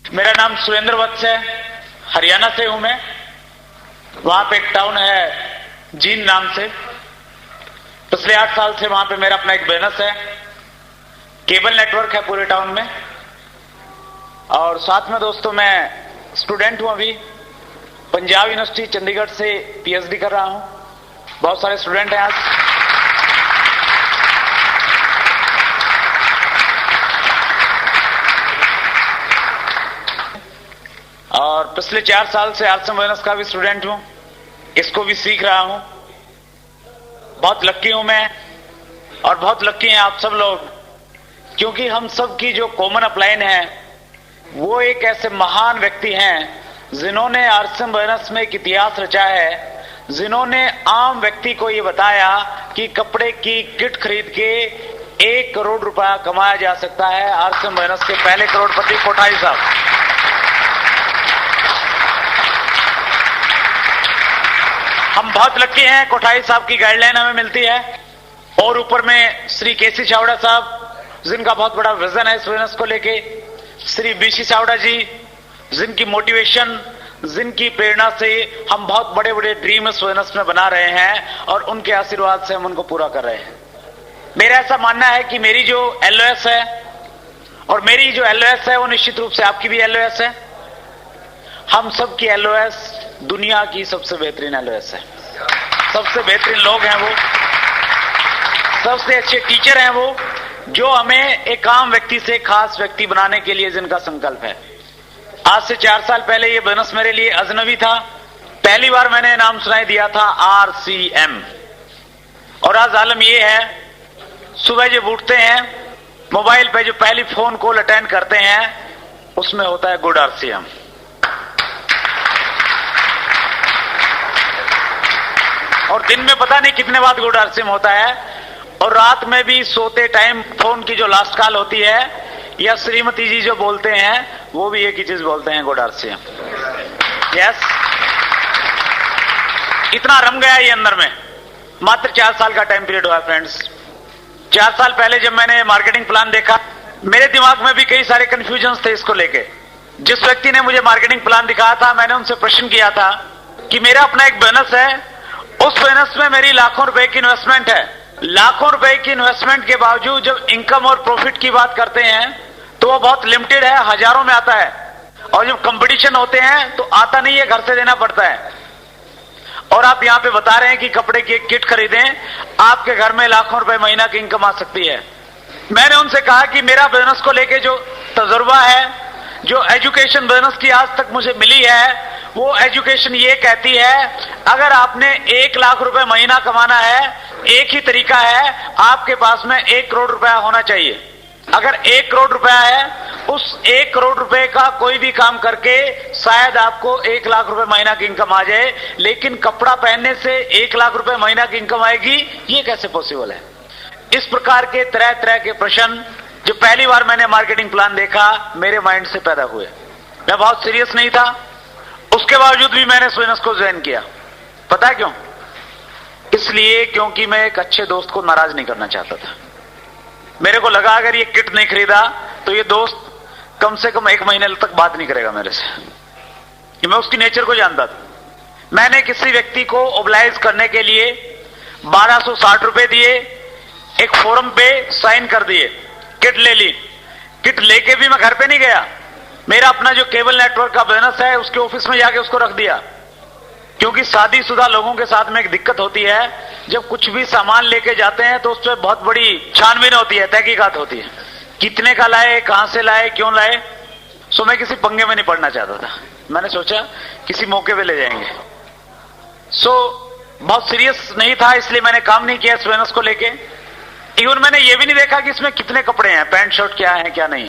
मेरा नाम सुरेंद्र वत्स है, हरियाणा से हूं मैं। वहां पे एक टाउन है जींद नाम से। पिछले 8 साल से वहां पे मेरा अपना एक बिजनेस है, केबल नेटवर्क है पूरे टाउन में। और साथ में दोस्तों मैं स्टूडेंट हूं, अभी पंजाब यूनिवर्सिटी चंडीगढ़ से पीएचडी कर रहा हूं। बहुत सारे स्टूडेंट हैं आज। और पिछले 4 साल से आर्ट्स एंड बिजनेस का भी स्टूडेंट हूं, इसको भी सीख रहा हूं। बहुत लक्की हूं मैं, और बहुत लक्की हैं आप सब लोग, क्योंकि हम सब की जो कॉमन अपलाइन है वो एक ऐसे महान व्यक्ति हैं जिन्होंने आर्ट्स एंड बिजनेस में एक इतिहास रचा है, जिन्होंने आम व्यक्ति को ये बताया कि कपड़े की किट खरीद के 1 करोड़ रुपया कमाया जा सकता है। आर्ट्स एंड बिजनेस के पहले करोड़पति कोठारी साहब। हम बहुत लक्की हैं, कोठारी साहब की गाइडलाइन हमें मिलती है। और ऊपर में श्री केसी चावड़ा साहब, जिनका बहुत बड़ा विजन है इस बिजनेस को लेके, श्री बीसी चावड़ा जी, जिनकी मोटिवेशन, जिनकी प्रेरणा से हम बहुत बड़े बड़े ड्रीम इस बिजनेस में बना रहे हैं, और उनके आशीर्वाद से हम उनको पूरा कर रहे हैं। मेरा ऐसा मानना है कि मेरी जो एलओएस है, और मेरी जो एलओएस है वो निश्चित रूप से आपकी भी एलओएस है। हम सब की एलओएस दुनिया की सबसे बेहतरीन एलओएस है। सबसे बेहतरीन लोग हैं वो, सबसे अच्छे टीचर हैं वो, जो हमें एक आम व्यक्ति से खास व्यक्ति बनाने के लिए जिनका संकल्प है। आज से 4 साल पहले ये बिजनेस मेरे लिए अजनबी था। पहली बार मैंने नाम सुनाई दिया था आरसीएम। और आज आलम ये है, सुबह जब उठते हैं मोबाइल पे जो पहली फोन कॉल अटेंड करते हैं उसमें होता है गुड आरसीएम। और दिन में पता नहीं कितने बार गुड आरसीएम होता है, और रात में भी सोते टाइम फोन की जो लास्ट कॉल होती है या श्रीमती जी जो बोलते हैं वो भी एक ही चीज बोलते हैं, गुड आरसीएम। यस, इतना रम गया ये अंदर में। मात्र 4 साल का टाइम पीरियड हुआ है फ्रेंड्स। 4 साल पहले जब मैंने मार्केटिंग प्लान देखा, मेरे दिमाग में भी कई सारे कंफ्यूजन थे इसको लेके। जिस व्यक्ति ने मुझे मार्केटिंग प्लान दिखाया था, मैंने उनसे प्रश्न किया था कि मेरा अपना एक बिजनेस है, उस बिजनेस में मेरी लाखों रुपए की इन्वेस्टमेंट है। लाखों रुपए की इन्वेस्टमेंट के बावजूद जब इनकम और प्रॉफिट की बात करते हैं तो वो बहुत लिमिटेड है, हजारों में आता है। और जब कंपटीशन होते हैं तो आता नहीं है, घर से देना पड़ता है। और आप यहां पे बता रहे हैं कि कपड़े की एक किट खरीदें, आपके घर में लाखों रुपए महीना की इनकम आ सकती है। मैंने उनसे कहा कि मेरा बिजनेस को लेके जो तजुर्बा है, जो एजुकेशन बिजनेस की आज तक मुझे मिली है, वो एजुकेशन ये कहती है अगर आपने 1 लाख रुपए महीना कमाना है, एक ही तरीका है, आपके पास में 1 करोड़ रुपया होना चाहिए। अगर 1 करोड़ रुपया है, उस 1 करोड़ रुपए का कोई भी काम करके शायद आपको 1 लाख रुपए महीना की इनकम आ जाए, लेकिन कपड़ा पहनने से 1 लाख रुपए महीना की इनकम आएगी, ये कैसे पॉसिबल है? इस प्रकार के तरह तरह के प्रश्न जो पहली बार मैंने मार्केटिंग प्लान देखा मेरे माइंड से पैदा हुए। मैं बहुत सीरियस नहीं था, उसके बावजूद भी मैंने इस बिजनेस को ज्वाइन किया। पता है क्यों? इसलिए क्योंकि मैं एक अच्छे दोस्त को नाराज नहीं करना चाहता था। मेरे को लगा अगर ये किट नहीं खरीदा तो ये दोस्त कम से कम 1 महीने तक बात नहीं करेगा मेरे से, कि मैं उसकी नेचर को जानता था। मैंने किसी व्यक्ति को ओबलाइज करने के लिए 1260 रुपए दिए, एक फोरम पे साइन कर दिए, किट ले ली। किट लेके भी मैं घर पे नहीं गया, मेरा अपना जो केबल नेटवर्क का बिजनेस है उसके ऑफिस में जाके उसको रख दिया। क्योंकि शादीशुदा लोगों के साथ में एक दिक्कत होती है, जब कुछ भी सामान लेके जाते हैं तो उस पर बहुत बड़ी छानबीन होती है, तहकीकात होती है, कितने का लाए, कहां से लाए, क्यों लाए। सो मैं किसी पंगे में नहीं पड़ना चाहता था। मैंने सोचा किसी मौके पे ले जाएंगे। सो बहुत सीरियस नहीं था, इसलिए मैंने काम नहीं किया इस बिजनेस को लेके। इवन मैंने ये भी नहीं देखा कि इसमें कितने कपड़े हैं, पैंट शर्ट क्या है क्या नहीं।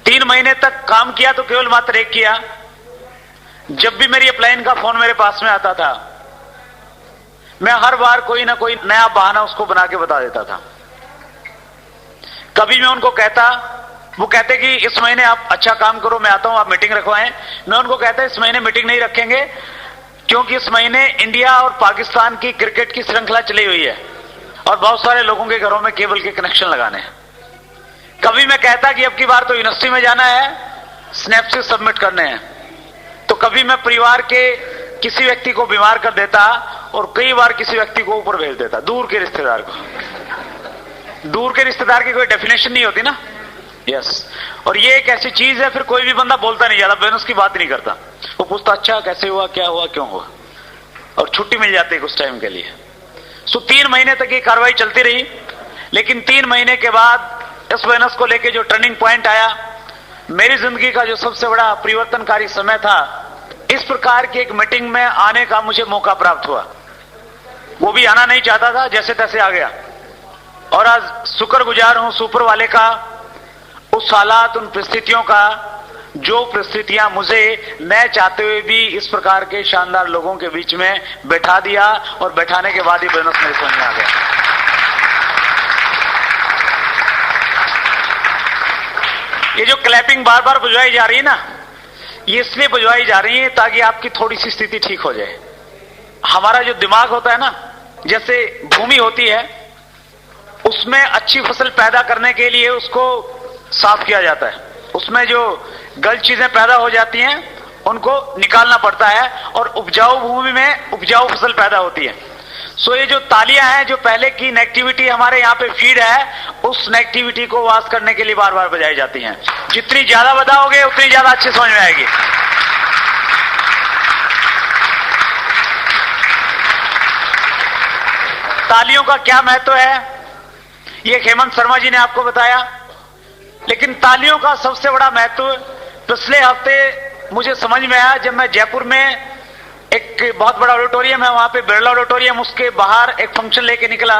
3 महीने तक काम किया तो केवल मात्र एक किया। जब भी मेरी अपलाइन का फोन मेरे पास में आता था, मैं हर बार कोई ना कोई नया बहाना उसको बना के बता देता था। कभी मैं उनको कहता, वो कहते कि इस महीने आप अच्छा काम करो, मैं आता हूं, आप मीटिंग रखवाएं। मैं उनको कहता इस महीने मीटिंग नहीं रखेंगे, क्योंकि इस महीने इंडिया और पाकिस्तान की क्रिकेट की श्रृंखला चली हुई है और बहुत सारे लोगों के घरों में केबल के कनेक्शन लगाने हैं। कभी मैं कहता कि अब की बार तो यूनिवर्सिटी में जाना है, स्नैपशिट सबमिट करने हैं, तो कभी मैं परिवार के किसी व्यक्ति को बीमार कर देता और कई बार किसी व्यक्ति को ऊपर भेज देता, दूर के रिश्तेदार को। दूर के रिश्तेदार की कोई डेफिनेशन नहीं होती ना। यस, और ये एक ऐसी चीज है, फिर कोई भी बंदा बोलता नहीं, ज्यादा बोनस की बात नहीं करता, वो पूछता अच्छा कैसे हुआ, क्या हुआ, क्यों हुआ, और छुट्टी मिल जाती है कुछ टाइम के लिए। सो 3 महीने तक ये कार्रवाई चलती रही, लेकिन 3 महीने के बाद इस बोनस को लेके जो टर्निंग पॉइंट आया, मेरी जिंदगी का जो सबसे बड़ा परिवर्तनकारी समय था, इस प्रकार की एक मीटिंग में आने का मुझे मौका प्राप्त हुआ। वो भी आना नहीं चाहता था, जैसे तैसे आ गया, और आज शुक्रगुजार हूं सुपर वाले का, उस हालात, उन परिस्थितियों का, जो परिस्थितियां मुझे न चाहते हुए भी इस प्रकार के शानदार लोगों के बीच में बैठा दिया, और बैठाने के बाद ही बोनस मेरे समझ में आ गया। ये जो क्लैपिंग बार बार बुझवाई जा रही है ना, ये इसलिए बुझवाई जा रही है ताकि आपकी थोड़ी सी स्थिति ठीक हो जाए। हमारा जो दिमाग होता है ना, जैसे भूमि होती है, उसमें अच्छी फसल पैदा करने के लिए उसको साफ किया जाता है, उसमें जो गलत चीजें पैदा हो जाती हैं उनको निकालना पड़ता है, और उपजाऊ भूमि में उपजाऊ फसल पैदा होती है। सो ये जो तालियां हैं, जो पहले की नेगेटिविटी हमारे यहाँ पे फीड है, उस नेगेटिविटी को वास करने के लिए बार बार बजाई जाती हैं। जितनी ज्यादा बजाओगे उतनी ज्यादा अच्छी समझ में आएगी। तालियों का क्या महत्व है, ये हेमंत शर्मा जी ने आपको बताया, लेकिन तालियों का सबसे बड़ा महत्व पिछले हफ्ते मुझे समझ में आया, जब मैं जयपुर में एक बहुत बड़ा ऑडिटोरियम है, वहां पे बिरला ऑडिटोरियम, उसके बाहर एक फंक्शन लेके निकला।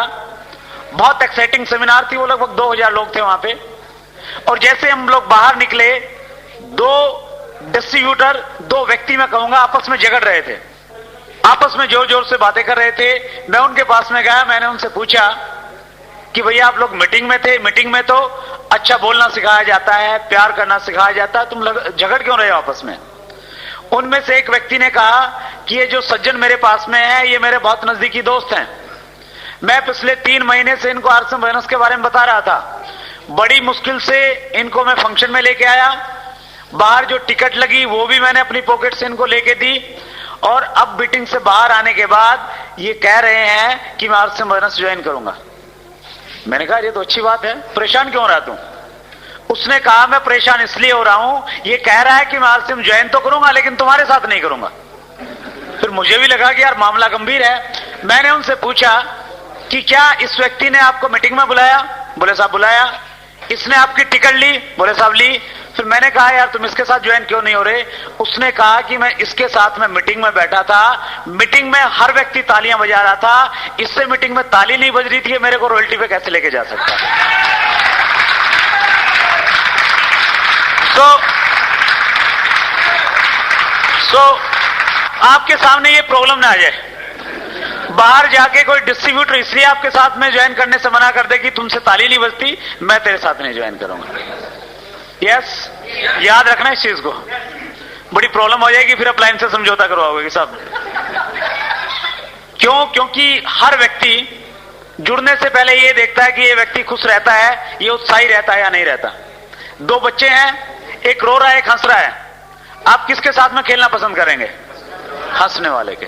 बहुत एक्साइटिंग सेमिनार थी, वो लगभग 2000 लोग थे वहां पे। और जैसे हम लोग बाहर निकले, 2 डिस्ट्रीब्यूटर, 2 व्यक्ति मैं कहूंगा, आपस में झगड़ रहे थे, आपस में जोर जोर से बातें कर रहे थे। मैं उनके पास में गया, मैंने उनसे पूछा कि भैया आप लोग मीटिंग में थे, मीटिंग में तो अच्छा बोलना सिखाया जाता है, प्यार करना सिखाया जाता है, तुम झगड़ क्यों रहे हो आपस में? उनमें से एक व्यक्ति ने कहा कि ये जो सज्जन मेरे पास में है, ये मेरे बहुत नजदीकी दोस्त हैं। मैं पिछले 3 महीने से इनको आरएसएम बोनस के बारे में बता रहा था। बड़ी मुश्किल से इनको मैं फंक्शन में लेके आया, बाहर जो टिकट लगी वो भी मैंने अपनी पॉकेट से इनको लेके दी, और अब मीटिंग से बाहर आने के बाद ये कह रहे हैं कि मैं आरएसएम बोनस ज्वाइन करूंगा। मैंने कहा ये तो अच्छी बात है, परेशान क्यों रहा तू? उसने कहा मैं परेशान इसलिए हो रहा हूं, ये कह रहा है कि मैं आरएसएम ज्वाइन तो करूंगा लेकिन तुम्हारे साथ नहीं करूंगा। फिर मुझे भी लगा कि यार मामला गंभीर है। मैंने उनसे पूछा कि क्या इस व्यक्ति ने आपको मीटिंग में बुलाया? बोले साहब बुलाया। इसने आपकी टिकट ली? बोले साहब ली। फिर मैंने कहा यार तुम इसके साथ ज्वाइन क्यों नहीं हो रहे? उसने कहा कि मैं इसके साथ में मीटिंग में बैठा था, मीटिंग में हर व्यक्ति तालियां बजा रहा था, इससे मीटिंग में ताली नहीं बज रही थी, मेरे को रॉयल्टी पे कैसे लेके जा सकता? सो आपके सामने ये प्रॉब्लम ना आ जाए। बाहर जाके कोई डिस्ट्रीब्यूटर इसलिए आपके साथ में ज्वाइन करने से मना कर दे कि तुमसे ताली नहीं बजती, मैं तेरे साथ नहीं ज्वाइन करूंगा। यस, याद रखना इस चीज को, बड़ी प्रॉब्लम हो जाएगी, फिर अप्लायंस से समझौता करवाओगे सब। क्यों? क्योंकि हर व्यक्ति जुड़ने से पहले ये देखता है कि ये व्यक्ति खुश रहता है, ये उत्साही रहता है या नहीं रहता। 2 बच्चे हैं, एक रो रहा है, एक हंस रहा है, आप किसके साथ में खेलना पसंद करेंगे? हंसने वाले के।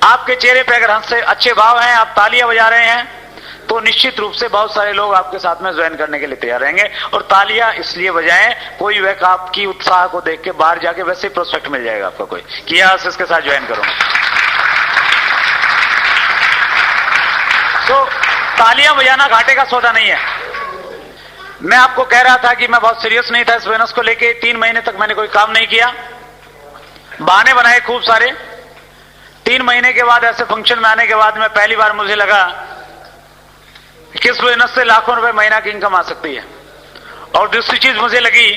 आपके चेहरे पे अगर हंस से अच्छे भाव हैं, आप तालियां बजा रहे हैं, तो निश्चित रूप से बहुत सारे लोग आपके साथ में ज्वाइन करने के लिए तैयार रहेंगे। और तालियां इसलिए बजाएं, कोई व्यक्ति आपकी उत्साह को देख के बाहर जाके वैसे ही प्रोस्पेक्ट मिल जाएगा आपको कोई कि यस इसके साथ ज्वाइन करूंगा। तो तालियां बजाना घाटे का सौदा नहीं है। मैं आपको कह रहा था कि मैं बहुत सीरियस नहीं था इस बोनस को लेके। 3 महीने तक मैंने कोई काम नहीं किया, बहाने बनाए खूब सारे। 3 महीने के बाद ऐसे फंक्शन में आने के बाद में पहली बार मुझे लगा कि इस बोनस से लाखों रुपए महीना की इनकम आ सकती है। और दूसरी चीज मुझे लगी,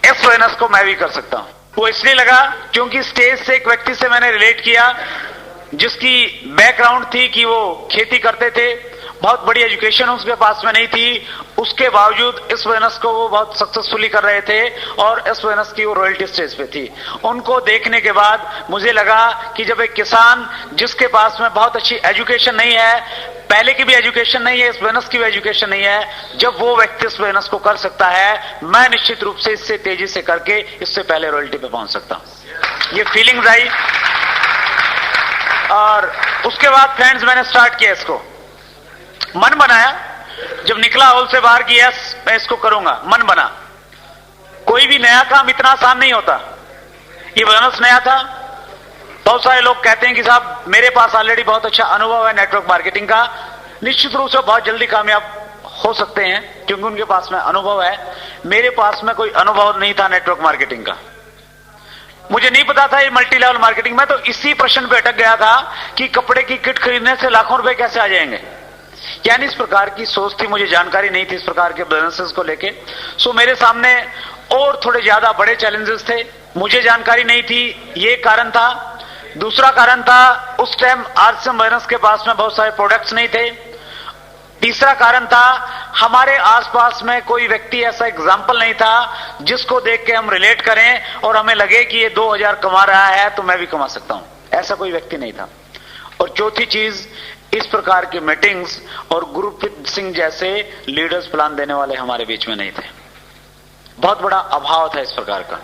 इस बोनस को मैं भी कर सकता हूं। वो इसलिए लगा क्योंकि स्टेज से एक व्यक्ति से मैंने रिलेट किया जिसकी बैकग्राउंड थी कि वो खेती करते थे, बहुत बड़ी एजुकेशन उसके पास में नहीं थी, उसके बावजूद इस बोनस को वो बहुत सक्सेसफुली कर रहे थे और इस बोनस की वो रॉयल्टी स्टेज पे थी। उनको देखने के बाद मुझे लगा कि जब एक किसान जिसके पास में बहुत अच्छी एजुकेशन नहीं है, पहले की भी एजुकेशन नहीं है, इस बिजनेस की भी एजुकेशन नहीं है। जब वो व्यक्ति इस बिजनेस को कर सकता है, मैं निश्चित रूप से इससे तेजी से करके इससे पहले रॉयल्टी पे पहुंच सकता हूं। ये फीलिंग्स आई और उसके बाद फ्रेंड्स मैंने स्टार्ट किया इसको, मन बनाया। जब निकला हॉल से बाहर की यस मैं इसको करूंगा, मन बना। कोई भी नया काम इतना आसान नहीं होता। ये बिजनेस नया था। बहुत सारे लोग कहते हैं कि साहब मेरे पास ऑलरेडी बहुत अच्छा अनुभव है नेटवर्क मार्केटिंग का, निश्चित रूप से बहुत जल्दी कामयाब हो सकते हैं क्योंकि उनके पास में अनुभव है। मेरे पास में कोई अनुभव नहीं था नेटवर्क मार्केटिंग का। मुझे नहीं पता था ये मल्टी लेवल मार्केटिंग। मैं तो इसी प्रश्न पे अटक गया था कि कपड़े की किट खरीदने से लाखों रुपए कैसे आ जाएंगे। यानी इस प्रकार की सोच थी, मुझे जानकारी नहीं थी इस प्रकार के बिजनेसेस को लेके। सो मेरे सामने और थोड़े ज्यादा बड़े चैलेंजेस थे, मुझे जानकारी नहीं थी, ये कारण था। दूसरा कारण था उस टाइम आरसीएम बिजनेस के पास में बहुत सारे प्रोडक्ट्स नहीं थे। तीसरा कारण था हमारे आसपास में कोई व्यक्ति ऐसा एग्जाम्पल नहीं था जिसको देख के हम रिलेट करें और हमें लगे कि ये 2000 कमा रहा है तो मैं भी कमा सकता हूं। ऐसा कोई व्यक्ति नहीं था। और चौथी चीज, इस प्रकार की मीटिंग्स और गुरप्रीत सिंह जैसे लीडर्स प्लान देने वाले हमारे बीच में नहीं थे। बहुत बड़ा अभाव था इस प्रकार का।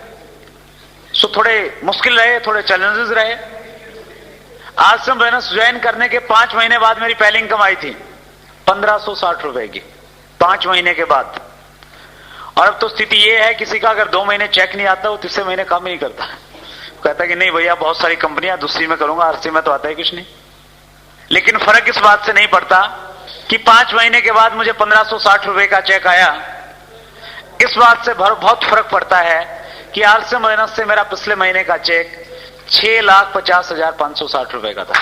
सो थोड़े मुश्किल रहे, थोड़े चैलेंजेस रहे। आरसीएम बिजनेस ज्वाइन करने के 5 महीने बाद मेरी पहली इनकम आई थी 1560 रुपए की, 5 महीने के बाद। और अब तो स्थिति यह है किसी का अगर 2 महीने चेक नहीं आता वो तीसरे महीने काम ही नहीं करता। कहता कि नहीं भैया बहुत सारी कंपनियां, दूसरी में करूंगा, आरसीएम में तो आता है कुछ नहीं। लेकिन फर्क इस बात से नहीं पड़ता कि 5 महीने के बाद मुझे 1560 रुपए का चेक आया। इस बात से बहुत फर्क पड़ता है कि आरसीएम बिजनेस से मेरा पिछले महीने का चेक 6,50,560 रुपए का था।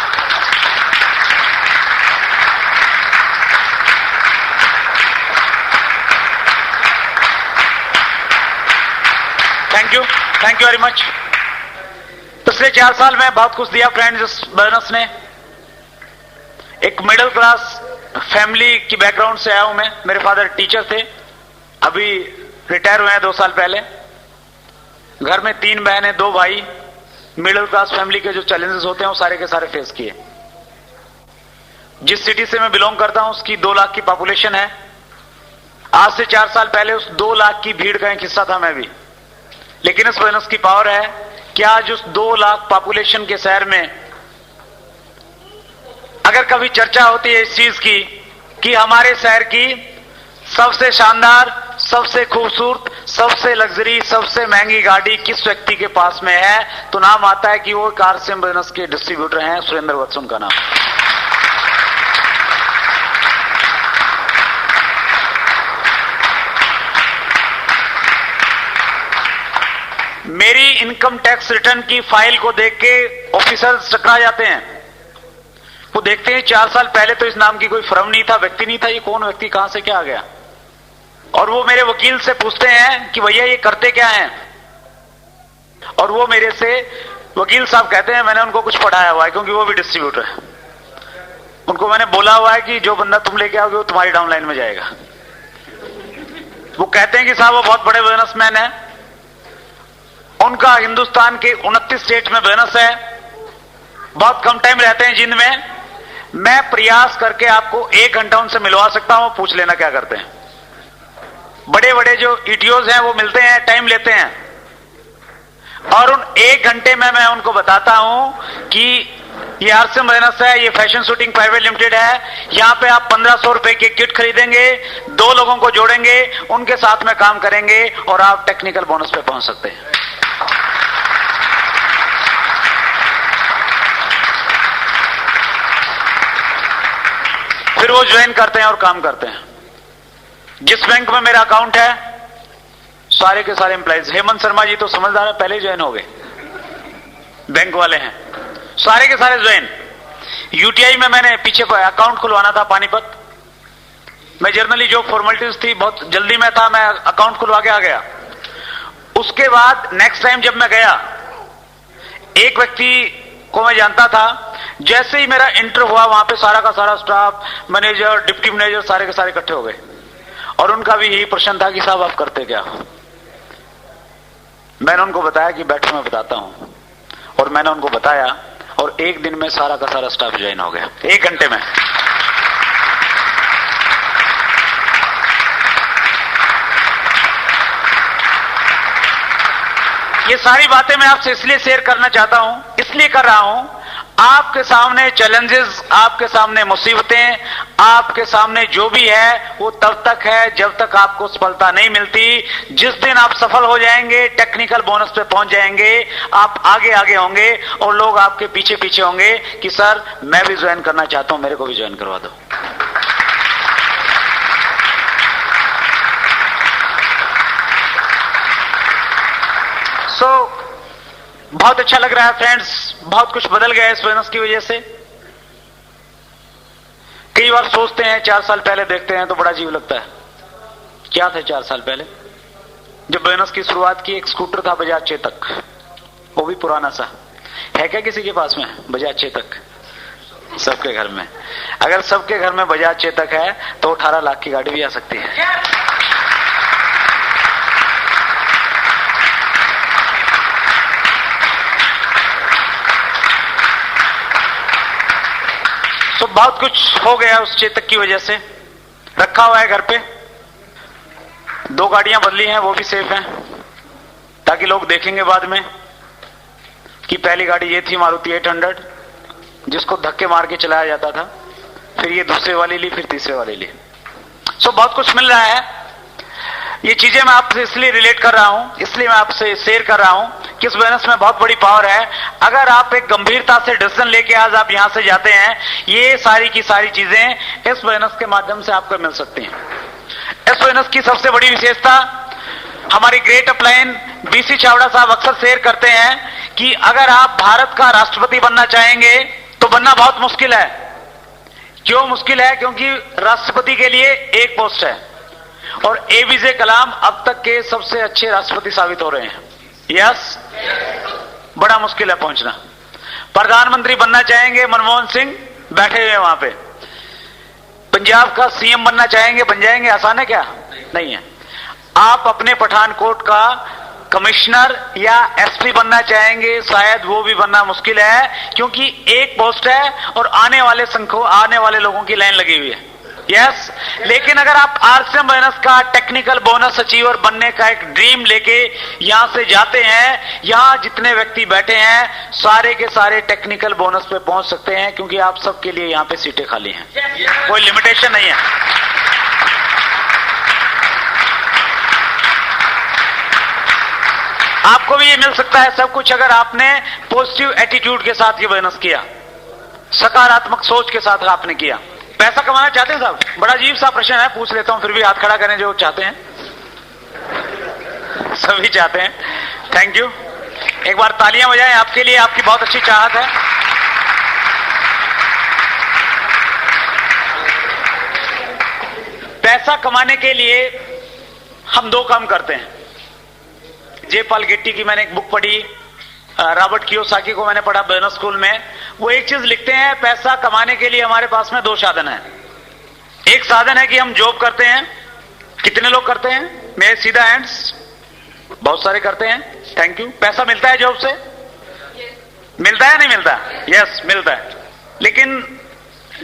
Thank you very much. पिछले 4 साल में बहुत कुछ दिया फ्रेंड्स इस बिजनेस ने। एक मिडिल क्लास फैमिली की बैकग्राउंड से आया हूं मैं। मेरे फादर टीचर थे, अभी रिटायर हुए हैं 2 साल पहले। घर में 3 बहनें 2 भाई। मिडिल क्लास फैमिली के जो चैलेंजेस होते हैं वो सारे के सारे फेस किए। जिस सिटी से मैं बिलोंग करता हूं उसकी 2 लाख की पॉपुलेशन है। आज से 4 साल पहले उस 2 लाख की भीड़ का एक हिस्सा था मैं भी। लेकिन इस बिजनेस की पावर है कि आज उस 2 लाख पॉपुलेशन के शहर में अगर कभी चर्चा होती है इस चीज की कि हमारे शहर की सबसे शानदार, सबसे खूबसूरत, सबसे लग्जरी, सबसे महंगी गाड़ी किस व्यक्ति के पास में है, तो नाम आता है कि वो आरसीएम बिजनेस के डिस्ट्रीब्यूटर हैं, सुरेंद्र वत्स उनका नाम। मेरी इनकम टैक्स रिटर्न की फाइल को देख के ऑफिसर्स चकरा जाते हैं। वो देखते हैं 4 साल पहले तो इस नाम की कोई फर्म नहीं था, व्यक्ति नहीं था, ये कौन व्यक्ति कहां से क्या आ गया। और वो मेरे वकील से पूछते हैं कि भैया ये करते क्या हैं। और वो मेरे से वकील साहब कहते हैं मैंने उनको कुछ पढ़ाया हुआ है क्योंकि वो भी डिस्ट्रीब्यूटर है। उनको मैंने बोला हुआ है कि जो बंदा तुम लेके आओगे वो तुम्हारी डाउनलाइन में जाएगा। वो कहते हैं कि साहब वो बहुत बड़े बिजनेसमैन है, उनका हिंदुस्तान के 29 स्टेट में बिजनेस है, बहुत कम टाइम रहते हैं जिनमें मैं प्रयास करके आपको 1 घंटा उनसे मिलवा सकता हूं, पूछ लेना क्या करते हैं। बड़े बड़े जो ईटीओज हैं वो मिलते हैं, टाइम लेते हैं और उन 1 घंटे में मैं उनको बताता हूं कि ये आरसीएम बिजनेस है, ये फैशन शूटिंग प्राइवेट लिमिटेड है, यहां पे आप 1500 रुपए की किट खरीदेंगे, 2 लोगों को जोड़ेंगे, उनके साथ में काम करेंगे और आप टेक्निकल बोनस पे पहुंच सकते हैं। फिर वो ज्वाइन करते हैं और काम करते हैं। जिस बैंक में मेरा अकाउंट है सारे के सारे एम्प्लॉइज, हेमंत शर्मा जी तो समझदार है, पहले ही ज्वाइन हो गए, बैंक वाले हैं, सारे के सारे ज्वाइन। यूटीआई में मैंने पीछे अकाउंट खुलवाना था पानीपत मैं, जर्नली जो फॉर्मेलिटीज थी बहुत जल्दी में था, मैं अकाउंट खुलवा के आ गया। उसके बाद नेक्स्ट टाइम जब मैं गया, एक व्यक्ति को मैं जानता था, जैसे ही मेरा इंटर हुआ वहां पे सारा का सारा स्टाफ, मैनेजर, डिप्टी मैनेजर सारे के सारे इकट्ठे हो गए और उनका भी यही प्रश्न था कि साहब आप करते क्या हो। मैंने उनको बताया कि बैठो मैं बताता हूं, और मैंने उनको बताया और 1 दिन में सारा का सारा स्टाफ ज्वाइन हो गया, 1 घंटे में। ये सारी बातें मैं आपसे इसलिए शेयर करना चाहता हूं, इसलिए कर रहा हूं, आपके सामने चैलेंजेस, आपके सामने मुसीबतें, आपके सामने जो भी है वो तब तक है जब तक आपको सफलता नहीं मिलती। जिस दिन आप सफल हो जाएंगे, टेक्निकल बोनस पे पहुंच जाएंगे, आप आगे आगे होंगे और लोग आपके पीछे पीछे होंगे कि सर मैं भी ज्वाइन करना चाहता हूं, मेरे को भी ज्वाइन करवा दो। बहुत अच्छा लग रहा है फ्रेंड्स, बहुत कुछ बदल गया है इस बोनस की वजह से। कई बार सोचते हैं, 4 साल पहले देखते हैं तो बड़ा अजीब लगता है, क्या था 4 साल पहले जब बोनस की शुरुआत की? एक स्कूटर था बजाज चेतक, वो भी पुराना सा। है क्या किसी के पास में बजाज चेतक? सबके घर में। अगर सबके घर में बजाज चेतक है तो 18 लाख की गाड़ी भी आ सकती है। तो बहुत कुछ हो गया उस चेतक की वजह से। रखा हुआ है घर पे, 2 गाड़ियां बदली हैं, वो भी सेफ हैं, ताकि लोग देखेंगे बाद में कि पहली गाड़ी ये थी मारुति 800 जिसको धक्के मार के चलाया जाता था, फिर ये दूसरे वाली ली, फिर तीसरे वाली ली। सो बहुत कुछ मिल रहा है। ये चीजें मैं आपसे इसलिए रिलेट कर रहा हूं, इसलिए मैं आपसे शेयर कर रहा हूं कि इस बोनस में बहुत बड़ी पावर है। अगर आप एक गंभीरता से डिसीजन लेके आज आप यहां से जाते हैं, ये सारी की सारी चीजें इस बोनस के माध्यम से आपको मिल सकती हैं। इस बोनस की सबसे बड़ी विशेषता, हमारी ग्रेट अपलाइन बीसी चावड़ा साहब अक्सर शेयर करते हैं कि अगर आप भारत का राष्ट्रपति बनना चाहेंगे तो बनना बहुत मुश्किल है। क्यों मुश्किल है? क्योंकि राष्ट्रपति के लिए एक पोस्ट है और एपीजे कलाम अब तक के सबसे अच्छे राष्ट्रपति साबित हो रहे हैं। यस, बड़ा मुश्किल है पहुंचना। प्रधानमंत्री बनना चाहेंगे, मनमोहन सिंह बैठे हुए हैं वहां पे। पंजाब का सीएम बनना चाहेंगे, बन जाएंगे? आसान है क्या? नहीं है। आप अपने पठानकोट का कमिश्नर या एसपी बनना चाहेंगे, शायद वो भी बनना मुश्किल है, क्योंकि एक पोस्ट है और आने वाले लोगों की लाइन लगी हुई है। यस, लेकिन अगर आप आरसीएम बोनस का टेक्निकल बोनस अचीवर बनने का एक ड्रीम लेके यहां से जाते हैं, यहां जितने व्यक्ति बैठे हैं सारे के सारे टेक्निकल बोनस पे पहुंच सकते हैं, क्योंकि आप सबके लिए यहां पे सीटें खाली हैं, कोई लिमिटेशन नहीं है। आपको भी ये मिल सकता है सब कुछ, अगर आपने पॉजिटिव एटीट्यूड के साथ ये बोनस किया, सकारात्मक सोच के साथ आपने किया। पैसा कमाना चाहते हैं साहब? बड़ा अजीब सा प्रश्न है, पूछ लेता हूं, फिर भी हाथ खड़ा करें जो चाहते हैं। सभी चाहते हैं, थैंक यू। एक बार तालियां बजाएं आपके लिए, आपकी बहुत अच्छी चाहत है। पैसा कमाने के लिए हम 2 काम करते हैं। जे पॉल गेट्टी की मैंने एक बुक पढ़ी, रॉबर्ट कियोसाकी को मैंने पढ़ा बोनस स्कूल में। वो एक चीज लिखते हैं, पैसा कमाने के लिए हमारे पास में 2 साधन है। एक साधन है कि हम जॉब करते हैं। कितने लोग करते हैं? मेरे सीधा हैंड्स, बहुत सारे करते हैं, थैंक यू। पैसा मिलता है जॉब से? मिलता है नहीं मिलता? यस, मिलता है। लेकिन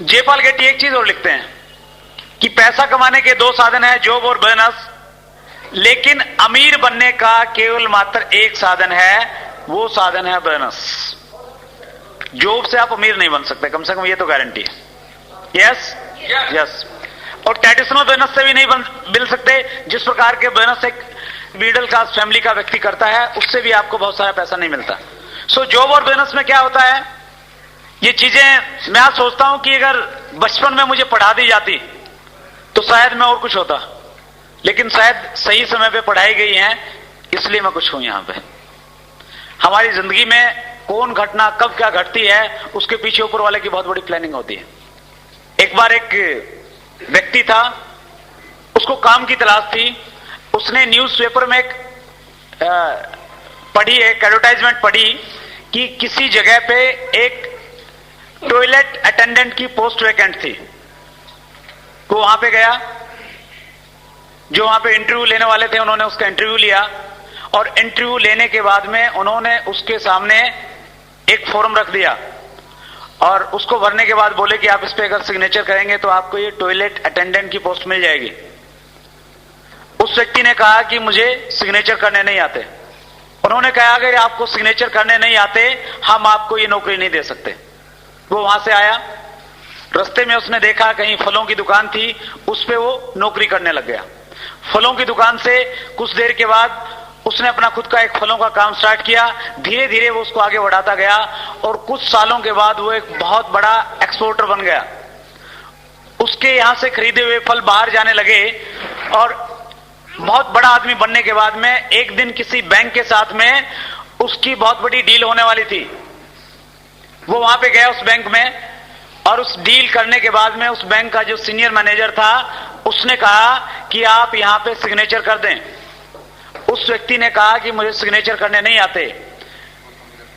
जे पॉल गेट्टी एक चीज और लिखते हैं कि पैसा कमाने के 2 साधन है, जॉब और बोनस, लेकिन अमीर बनने का केवल मात्र एक साधन है, वो साधन है बोनस। जॉब से आप अमीर नहीं बन सकते, कम से कम ये तो गारंटी है। Yes yes. और ट्रेडिशनल बोनस से भी नहीं मिल सकते। जिस प्रकार के बोनस एक मिडिल क्लास फैमिली का व्यक्ति करता है, उससे भी आपको बहुत सारा पैसा नहीं मिलता। सो जॉब और बोनस में क्या होता है, ये चीजें मैं आज सोचता हूं कि अगर बचपन में मुझे पढ़ा दी जाती तो शायद मैं और कुछ होता, लेकिन शायद सही समय पे पढ़ाई गई है, इसलिए मैं कुछ हूं यहां पे। हमारी जिंदगी में कौन घटना कब क्या घटती है, उसके पीछे ऊपर वाले की बहुत बड़ी प्लानिंग होती है। एक बार एक व्यक्ति था, उसको काम की तलाश थी। उसने न्यूज़पेपर में एक एडवर्टाइजमेंट पढ़ी कि किसी जगह पे एक टॉयलेट अटेंडेंट की पोस्ट वैकेंट थी। वो वहां पे गया, जो वहां पे इंटरव्यू लेने वाले थे उन्होंने उसका इंटरव्यू लिया, और इंटरव्यू लेने के बाद में उन्होंने उसके सामने एक फॉर्म रख दिया और उसको भरने के बाद बोले कि आप इस पे अगर सिग्नेचर करेंगे तो आपको ये टॉयलेट अटेंडेंट की पोस्ट मिल जाएगी। उस व्यक्ति ने कहा कि मुझे सिग्नेचर करने नहीं आते। उन्होंने कहा अगर आपको सिग्नेचर करने नहीं आते हम आपको ये नौकरी नहीं दे सकते। वो वहां से आया, रास्ते में उसने देखा कहीं फलों की दुकान थी, उस पे वो नौकरी करने लग गया। फलों की दुकान से कुछ देर के बाद उसने अपना खुद का एक फलों का काम स्टार्ट किया। धीरे धीरे वो उसको आगे बढ़ाता गया और कुछ सालों के बाद वो एक बहुत बड़ा एक्सपोर्टर बन गया। उसके यहां से खरीदे हुए फल बाहर जाने लगे और बहुत बड़ा आदमी बनने के बाद में एक दिन किसी बैंक के साथ में उसकी बहुत बड़ी डील होने वाली थी। वो वहां पे गया उस बैंक में और उस डील करने के बाद में उस बैंक का जो सीनियर मैनेजर था उसने कहा कि आप यहां पे सिग्नेचर कर दें। उस व्यक्ति ने कहा कि मुझे सिग्नेचर करने नहीं आते।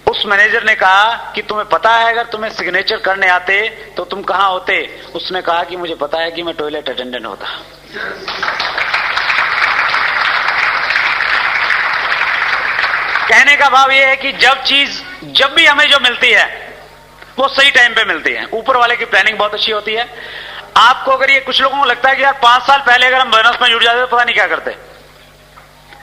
उस मैनेजर ने कहा कि तुम्हें पता है अगर तुम्हें सिग्नेचर करने आते तो तुम कहां होते? उसने कहा कि मुझे पता है कि मैं टॉयलेट अटेंडेंट होता। कहने का भाव यह है कि जब भी हमें जो मिलती है वो सही टाइम पे मिलती है। ऊपर वाले की प्लानिंग बहुत अच्छी होती है। आपको अगर ये कुछ लोगों को लगता है कि यार 5 साल पहले अगर हम बोनस में जुड़ जाते तो पता नहीं क्या करते,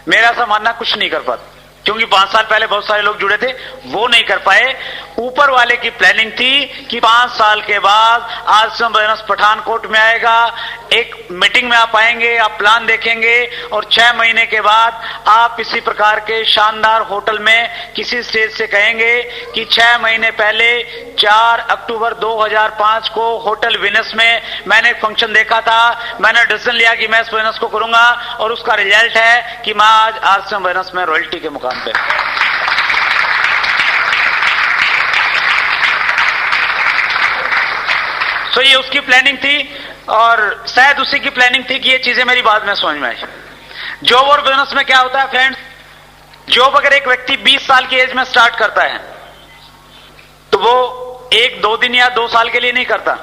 मेरा ऐसा मानना कुछ नहीं कर पाते, क्योंकि 5 साल पहले बहुत सारे लोग जुड़े थे, वो नहीं कर पाए। ऊपर वाले की प्लानिंग थी कि 5 साल के बाद आश्रम बोनस पठानकोट में आएगा, एक मीटिंग में आप आएंगे, आप प्लान देखेंगे और 6 महीने के बाद आप इसी प्रकार के शानदार होटल में किसी स्टेज से कहेंगे कि 6 महीने पहले 4 अक्टूबर 2005 को होटल विनस में मैंने एक फंक्शन देखा था, मैंने डिसीजन लिया कि मैं इस बोनस को करूंगा और उसका रिजल्ट है कि मैं आज आश्रम बोनस में रॉयल्टी के मुकाम पे। तो ये उसकी प्लानिंग थी और शायद उसी की प्लानिंग थी कि ये चीजें मेरी बाद में समझ में आई। जॉब और बिजनेस में क्या होता है फ्रेंड्स, जॉब अगर एक व्यक्ति 20 साल की एज में स्टार्ट करता है तो वो 1-2 दिन या 2 साल के लिए नहीं करता।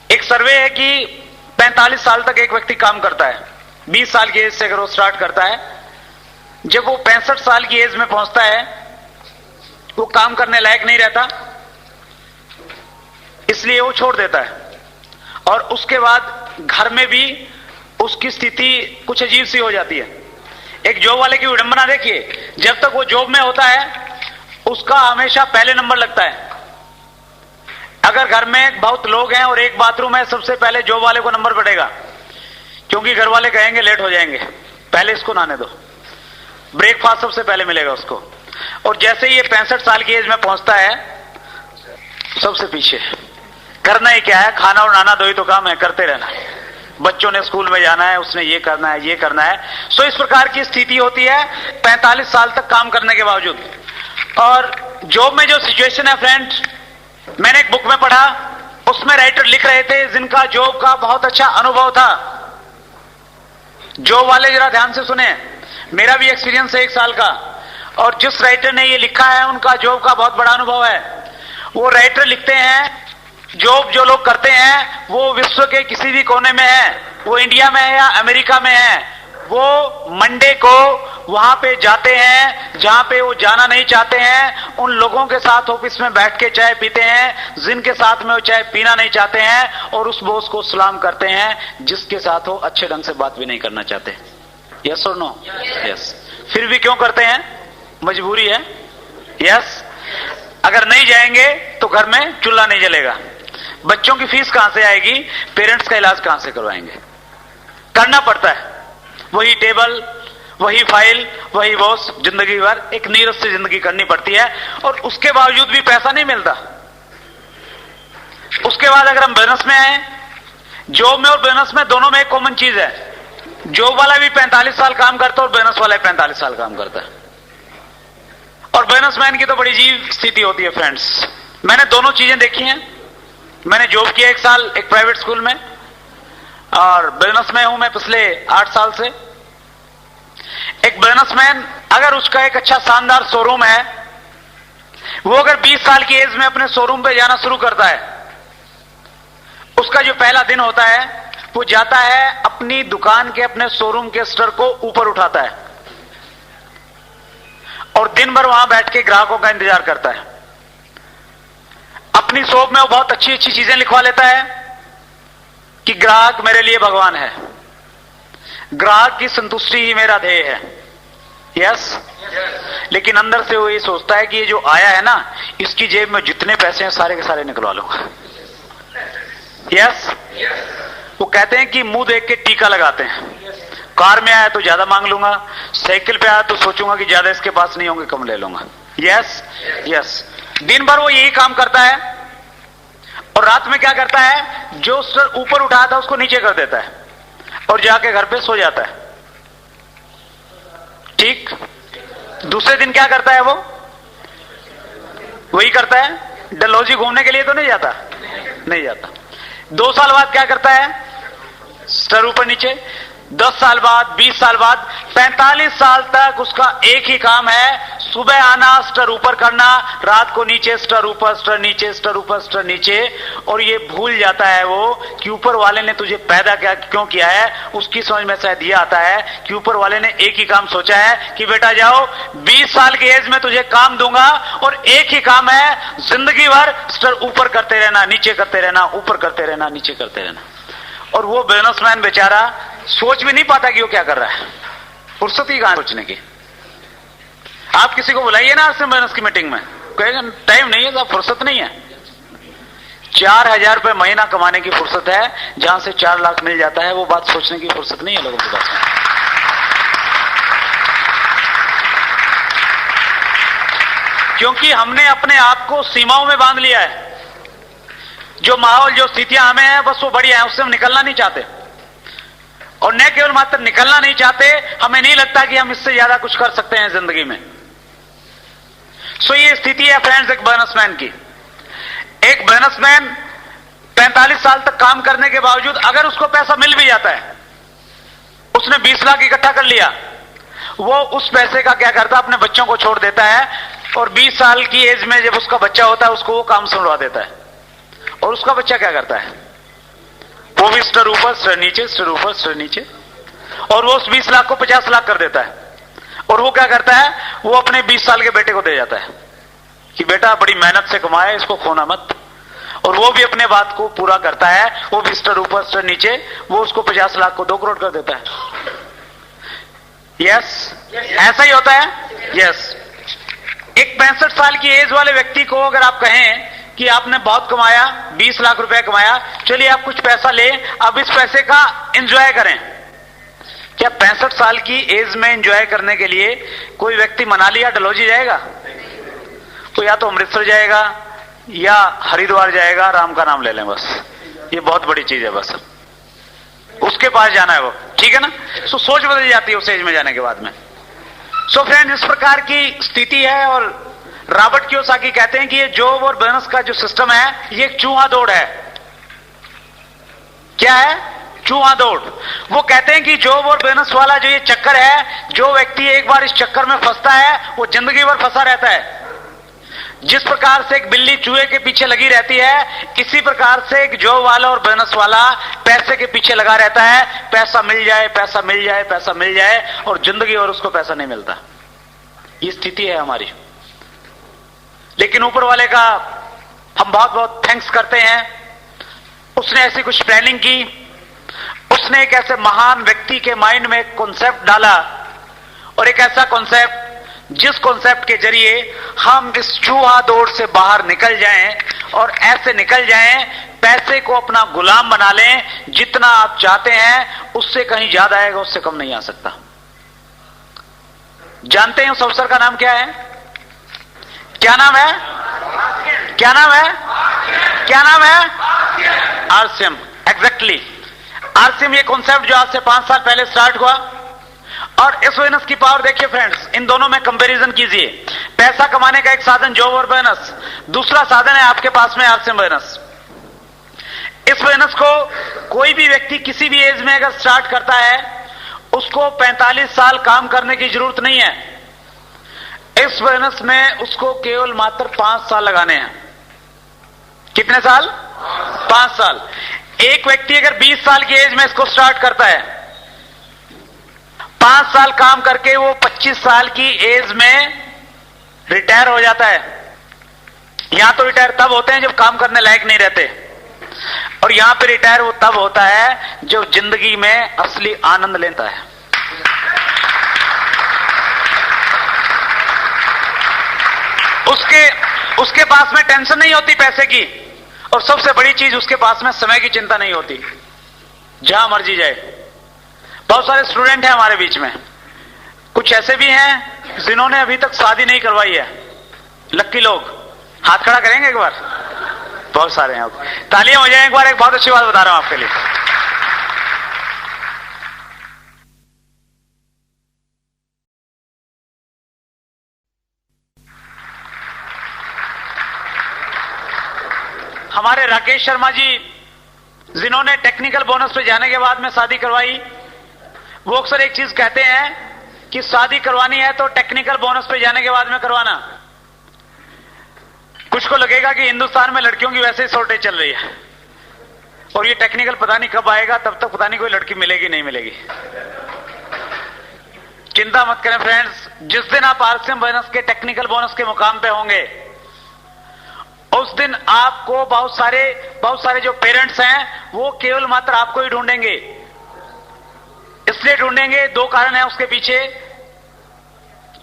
एक सर्वे है कि 45 साल तक एक व्यक्ति काम करता है। 20 साल की एज से अगर वो स्टार्ट करता है, जब वो 65 साल की एज में पहुंचता है वो काम करने लायक नहीं रहता, इसलिए वो छोड़ देता है। और उसके बाद घर में भी उसकी स्थिति कुछ अजीब सी हो जाती है। एक जॉब वाले की विडंबना देखिए, जब तक वो जॉब में होता है उसका हमेशा पहले नंबर लगता है। अगर घर में बहुत लोग हैं और एक बाथरूम है, सबसे पहले जॉब वाले को नंबर पड़ेगा, क्योंकि घर वाले कहेंगे लेट हो जाएंगे, पहले इसको नहाने दो। ब्रेकफास्ट सबसे पहले मिलेगा उसको। और जैसे ही ये 65 साल की एज में पहुंचता है सबसे पीछे। करना ही क्या है, खाना और नहाना 2 ही तो काम है, करते रहना। बच्चों ने स्कूल में जाना है, उसने ये करना है, ये करना है। सो इस प्रकार की स्थिति होती है 45 साल तक काम करने के बावजूद। और जॉब में जो सिचुएशन है फ्रेंड्स, मैंने एक बुक में पढ़ा, उसमें राइटर लिख रहे थे जिनका जॉब का बहुत अच्छा अनुभव था। जॉब वाले जरा ध्यान से सुने, मेरा भी एक्सपीरियंस है 1 साल का, और जिस राइटर ने ये लिखा है उनका जॉब का बहुत बड़ा अनुभव है। वो राइटर लिखते हैं जॉब जो लोग करते हैं वो विश्व के किसी भी कोने में है, वो इंडिया में है या अमेरिका में है, वो मंडे को वहां पे जाते हैं जहां पे वो जाना नहीं चाहते हैं। उन लोगों के साथ ऑफिस में बैठ के चाय पीते हैं जिनके साथ में वो चाय पीना नहीं चाहते हैं, और उस बॉस को सलाम करते हैं जिसके साथ वो अच्छे ढंग से बात भी नहीं करना चाहते। यस और नो? यस। फिर भी क्यों करते हैं? मजबूरी है। यस। अगर नहीं जाएंगे तो घर में चूल्हा नहीं जलेगा, बच्चों की फीस कहां से आएगी, पेरेंट्स का इलाज कहां से करवाएंगे। करना पड़ता है, वही टेबल, वही फाइल, वही बॉस, जिंदगी भर एक नीरस से जिंदगी करनी पड़ती है, और उसके बावजूद भी पैसा नहीं मिलता। उसके बाद अगर हम बिजनेस में आए, जॉब में और बिजनेस में दोनों में एक कॉमन चीज है, जॉब वाला भी 45 साल काम करता है और बिजनेस वाला 45 साल काम करता है। और बिजनेसमैन की तो बड़ी अजीब स्थिति होती है फ्रेंड्स। मैंने दोनों चीजें देखी हैं। मैंने जॉब किया 1 साल एक प्राइवेट स्कूल में, और बिजनेस में हूं मैं पिछले 8 साल से। एक बिजनेसमैन अगर उसका एक अच्छा शानदार शोरूम है, वो अगर 20 साल की एज में अपने शोरूम पे जाना शुरू करता है, उसका जो पहला दिन होता है वो जाता है अपनी दुकान के, अपने शोरूम के स्टर को ऊपर उठाता है और दिन भर वहां बैठ के ग्राहकों का इंतजार करता है। अपनी शॉप में वो बहुत अच्छी अच्छी चीजें लिखवा लेता है कि ग्राहक मेरे लिए भगवान है, ग्राहक की संतुष्टि ही मेरा ध्येय है। यस। लेकिन अंदर से वो ये सोचता है कि ये जो आया है ना, इसकी जेब में जितने पैसे हैं सारे के सारे निकलवा लूंगा। यस। वो कहते हैं कि मुंह देख के टीका लगाते हैं। कार में आया तो ज्यादा मांग लूंगा, साइकिल पे आया तो सोचूंगा कि ज्यादा इसके पास नहीं होंगे, कम ले लूंगा। Yes yes. दिन भर वो यही काम करता है और रात में क्या करता है, जो सर ऊपर उठाया था उसको नीचे कर देता है और जाके घर पे सो जाता है। ठीक। दूसरे दिन क्या करता है, वो वही करता है। डलहौजी घूमने के लिए तो नहीं जाता, नहीं जाता। 2 साल बाद क्या करता है, सर ऊपर नीचे। 10 साल बाद, 20 साल बाद, 45 साल तक उसका एक ही काम है, सुबह आना, स्टर ऊपर करना, रात को नीचे, स्टर ऊपर, स्टर नीचे, स्टर ऊपर, स्टर नीचे। और ये भूल जाता है वो कि ऊपर वाले ने तुझे पैदा क्यों किया है। उसकी समझ में शायद ये आता है कि ऊपर वाले ने एक ही काम सोचा है कि बेटा जाओ, 20 साल की एज में तुझे काम दूंगा और एक ही काम है, जिंदगी भर स्टर ऊपर करते रहना, नीचे करते रहना, ऊपर करते रहना, नीचे करते रहना। और वो बिजनेसमैन बेचारा सोच भी नहीं पाता कि वो क्या कर रहा है, फुर्सत ही कहां सोचने की। आप किसी को बुलाइए ना आरसीएम बिजनेस की मीटिंग में, कहेगा टाइम नहीं है साहब, फुर्सत नहीं है। 4,000 रुपए महीना कमाने की फुर्सत है, जहां से 4 लाख मिल जाता है वो बात सोचने की फुर्सत नहीं है लोगों के पास। क्योंकि हमने अपने आप को सीमाओं में बांध लिया है। जो माहौल, जो स्थितियां हमें हैं, बस वो बढ़िया है, उससे हम निकलना नहीं चाहते। और न केवल मात्र निकलना नहीं चाहते, हमें नहीं लगता कि हम इससे ज्यादा कुछ कर सकते हैं जिंदगी में। सो ये स्थिति है फ्रेंड्स एक बिजनेसमैन की। एक बिजनेसमैन 45 साल तक काम करने के बावजूद अगर उसको पैसा मिल भी जाता है, उसने 20 लाख इकट्ठा कर लिया, वो उस पैसे का क्या करता है, अपने बच्चों को छोड़ देता है और 20 साल की एज में जब उसका बच्चा होता है उसको वो काम सुनवा देता है। और उसका बच्चा क्या करता है, वो भी स्टर ऊपर, स्टर नीचे, स्टर ऊपर, स्टर नीचे। और वो उस 20 लाख को 50 लाख कर देता है। और वो क्या करता है, वो अपने 20 साल के बेटे को दे जाता है कि बेटा बड़ी मेहनत से कमाया, इसको खोना मत। और वो भी अपने बात को पूरा करता है, वो भी स्टर ऊपर, स्टर नीचे, वो उसको 50 लाख को 2 करोड़ कर देता है। यस, ऐसा ही होता है। यस। एक 65 साल की एज वाले व्यक्ति को अगर आप कहें कि आपने बहुत कमाया, 20 लाख रुपए कमाया, चलिए आप कुछ पैसा ले, अब इस पैसे का एंजॉय करें। क्या 65 साल की एज में एंजॉय करने के लिए कोई व्यक्ति मनाली या डलहौजी जाएगा? तो या तो अमृतसर जाएगा या हरिद्वार जाएगा, राम का नाम ले लें बस, ये बहुत बड़ी चीज है, बस उसके पास जाना है वो, ठीक है ना। सो सोच बदल जाती है उस एज में जाने के बाद में। सो फ्रेंड, इस प्रकार की स्थिति है। और रॉबर्ट कियोसाकी कहते हैं कि ये जॉब और बिजनेस का जो सिस्टम है, ये एक चूहा दौड़ है। क्या है? चूहा दौड़। वो कहते हैं कि जॉब और बिजनेस वाला जो ये चक्कर है, जो व्यक्ति एक बार इस चक्कर में फंसता है वो जिंदगी भर फंसा रहता है। जिस प्रकार से एक बिल्ली चूहे के पीछे लगी रहती है, इसी प्रकार से एक जॉब वाला और बिजनेस वाला पैसे के पीछे लगा रहता है। पैसा मिल जाए, पैसा मिल जाए, पैसा मिल जाए, और जिंदगी और उसको पैसा नहीं मिलता। ये स्थिति है हमारी। लेकिन ऊपर वाले का हम बहुत बहुत थैंक्स करते हैं, उसने ऐसी कुछ प्लानिंग की, उसने एक ऐसे महान व्यक्ति के माइंड में एक कॉन्सेप्ट डाला, और एक ऐसा कॉन्सेप्ट जिस कॉन्सेप्ट के जरिए हम इस चूहा दौड़ से बाहर निकल जाएं, और ऐसे निकल जाएं, पैसे को अपना गुलाम बना लें। जितना आप चाहते हैं उससे कहीं ज्यादा आएगा, उससे कम नहीं आ सकता। जानते हैं उस अवसर का नाम क्या है? क्या नाम है? क्या नाम है? क्या नाम है? आरसीएम। एग्जैक्टली। आरसीएम ये कॉन्सेप्ट जो आज से 5 साल पहले स्टार्ट हुआ, और इस बिजनेस की पावर देखिए फ्रेंड्स, इन दोनों में कंपैरिजन कीजिए। पैसा कमाने का एक साधन जॉब और बिजनेस, दूसरा साधन है आपके पास में आरसीएम बिजनेस। इस बिजनेस को कोई भी व्यक्ति किसी भी एज में अगर स्टार्ट करता है, उसको 45 साल काम करने की जरूरत नहीं है। इस बिजनेस में उसको केवल मात्र 5 साल लगाने हैं। कितने साल? 5 साल। एक व्यक्ति अगर 20 साल की एज में इसको स्टार्ट करता है, 5 साल काम करके वो 25 साल की एज में रिटायर हो जाता है। यहां तो रिटायर तब होते हैं जब काम करने लायक नहीं रहते, और यहां पे रिटायर वो तब होता है जब जिंदगी में असली आनंद लेता है। उसके पास में टेंशन नहीं होती पैसे की, और सबसे बड़ी चीज उसके पास में समय की चिंता नहीं होती, जहां मर्जी जाए। बहुत सारे स्टूडेंट हैं हमारे बीच में, कुछ ऐसे भी हैं जिन्होंने अभी तक शादी नहीं करवाई है। लक्की लोग हाथ खड़ा करेंगे एक बार? बहुत सारे हैं। तालियां हो जाए एक बार। एक बहुत अच्छी बात बता रहा हूं आपके लिए। हमारे राकेश शर्मा जी, जिन्होंने टेक्निकल बोनस पे जाने के बाद में शादी करवाई, वो अक्सर एक चीज कहते हैं कि शादी करवानी है तो टेक्निकल बोनस पे जाने के बाद में करवाना। कुछ को लगेगा कि हिंदुस्तान में लड़कियों की वैसे ही शॉर्टेज चल रही है, और ये टेक्निकल पता नहीं कब आएगा, तब तक पता नहीं कोई लड़की मिलेगी नहीं मिलेगी। चिंता मत करें फ्रेंड्स, जिस दिन आप आरसीएम बोनस के टेक्निकल बोनस के मुकाम पे होंगे, उस दिन आपको बहुत सारे जो पेरेंट्स हैं वो केवल मात्र आपको ही ढूंढेंगे। इसलिए ढूंढेंगे, दो कारण है उसके पीछे।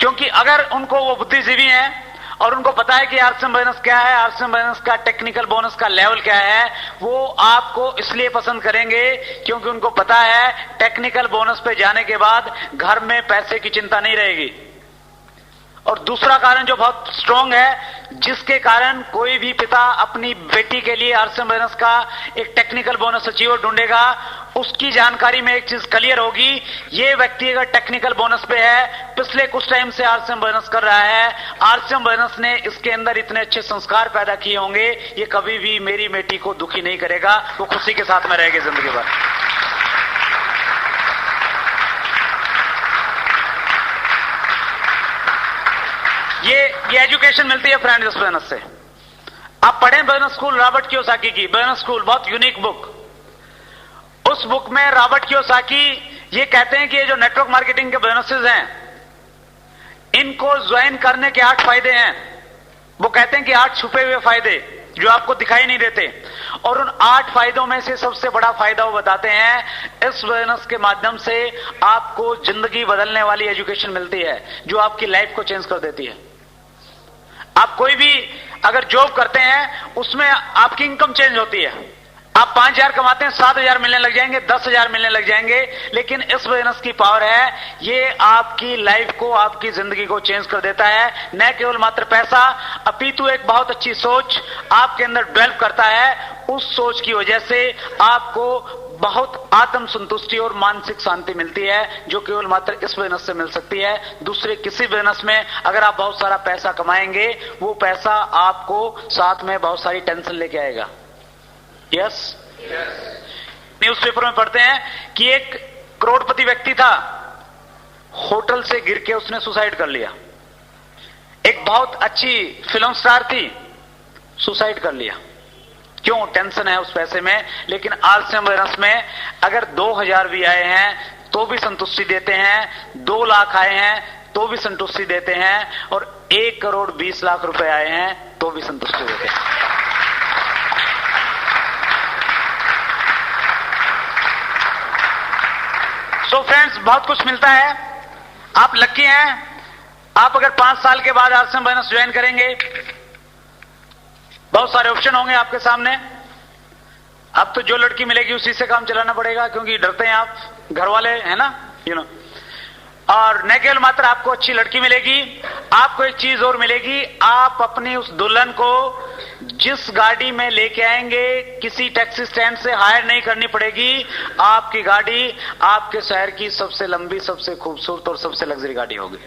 क्योंकि अगर उनको वो बुद्धिजीवी हैं और उनको पता है कि आरसीएम बोनस क्या है, आरसीएम बोनस का टेक्निकल बोनस का लेवल क्या है, वो आपको इसलिए पसंद करेंगे क्योंकि उनको पता है टेक्निकल बोनस पे जाने के बाद घर में पैसे की चिंता नहीं रहेगी। और दूसरा कारण जो बहुत स्ट्रांग है, जिसके कारण कोई भी पिता अपनी बेटी के लिए आरसीएम बोनस का एक टेक्निकल बोनस अचीवर ढूंढेगा, उसकी जानकारी में एक चीज क्लियर होगी, ये व्यक्ति अगर टेक्निकल बोनस पे है, पिछले कुछ टाइम से आरसीएम बोनस कर रहा है, आरसीएम बोनस ने इसके अंदर इतने अच्छे संस्कार पैदा किए होंगे, ये कभी भी मेरी बेटी को दुखी नहीं करेगा, वो खुशी के साथ में रहेगी जिंदगी भर। ये एजुकेशन मिलती है फ्रेंड्स इस बोनस से। आप पढ़ें बोनस स्कूल रॉबर्ट कियोसाकी की, बोनस स्कूल बहुत यूनिक बुक। उस बुक में रॉबर्ट कियोसाकी ये कहते हैं कि ये जो नेटवर्क मार्केटिंग के बोनसेस हैं, इनको ज्वाइन करने के 8 फायदे हैं। वो कहते हैं कि 8 छुपे हुए फायदे जो आपको दिखाई नहीं देते, और उन 8 फायदों में से सबसे बड़ा फायदा वो बताते हैं, इस बोनस के माध्यम से आपको जिंदगी बदलने वाली एजुकेशन मिलती है जो आपकी लाइफ को चेंज कर देती है। आप कोई भी अगर जॉब करते हैं, उसमें आपकी इनकम चेंज होती है। आप 5,000 कमाते हैं, 7,000 मिलने लग जाएंगे, 10,000 मिलने लग जाएंगे, लेकिन इस बोनस की पावर है, ये आपकी लाइफ को, आपकी जिंदगी को चेंज कर देता है। न केवल मात्र पैसा, अपितु एक बहुत अच्छी सोच आपके अंदर डेवलप करता है। उस सोच की वजह से आपको बहुत आत्म संतुष्टि और मानसिक शांति मिलती है, जो केवल मात्र इस बोनस से मिल सकती है। दूसरे किसी बोनस में अगर आप बहुत सारा पैसा कमाएंगे, वो पैसा आपको साथ में बहुत सारी टेंशन लेके आएगा। यस, न्यूज़पेपर में पढ़ते हैं कि एक करोड़पति व्यक्ति था, होटल से गिर के उसने सुसाइड कर लिया। एक बहुत अच्छी फिल्म स्टार थी, सुसाइड कर लिया। क्यों? टेंशन है उस पैसे में। लेकिन आरसीएम बोनस में अगर 2,000 भी आए हैं तो भी संतुष्टि देते हैं, 2 लाख आए हैं तो भी संतुष्टि देते हैं, और 1,20,00,000 रुपए आए हैं तो भी संतुष्टि देते हैं। सो फ्रेंड्स, बहुत कुछ मिलता है। आप लकी हैं। आप अगर 5 साल के बाद आरसीएम बोनस ज्वाइन करेंगे, बहुत सारे ऑप्शन होंगे आपके सामने। अब तो जो लड़की मिलेगी उसी से काम चलाना पड़ेगा, क्योंकि डरते हैं आप, घर वाले है ना, और न केवल मात्र आपको अच्छी लड़की मिलेगी, आपको एक चीज और मिलेगी, आप अपनी उस दुल्हन को जिस गाड़ी में लेके आएंगे, किसी टैक्सी स्टैंड से हायर नहीं करनी पड़ेगी। आपकी गाड़ी आपके शहर की सबसे लंबी, सबसे खूबसूरत और सबसे लग्जरी गाड़ी होगी।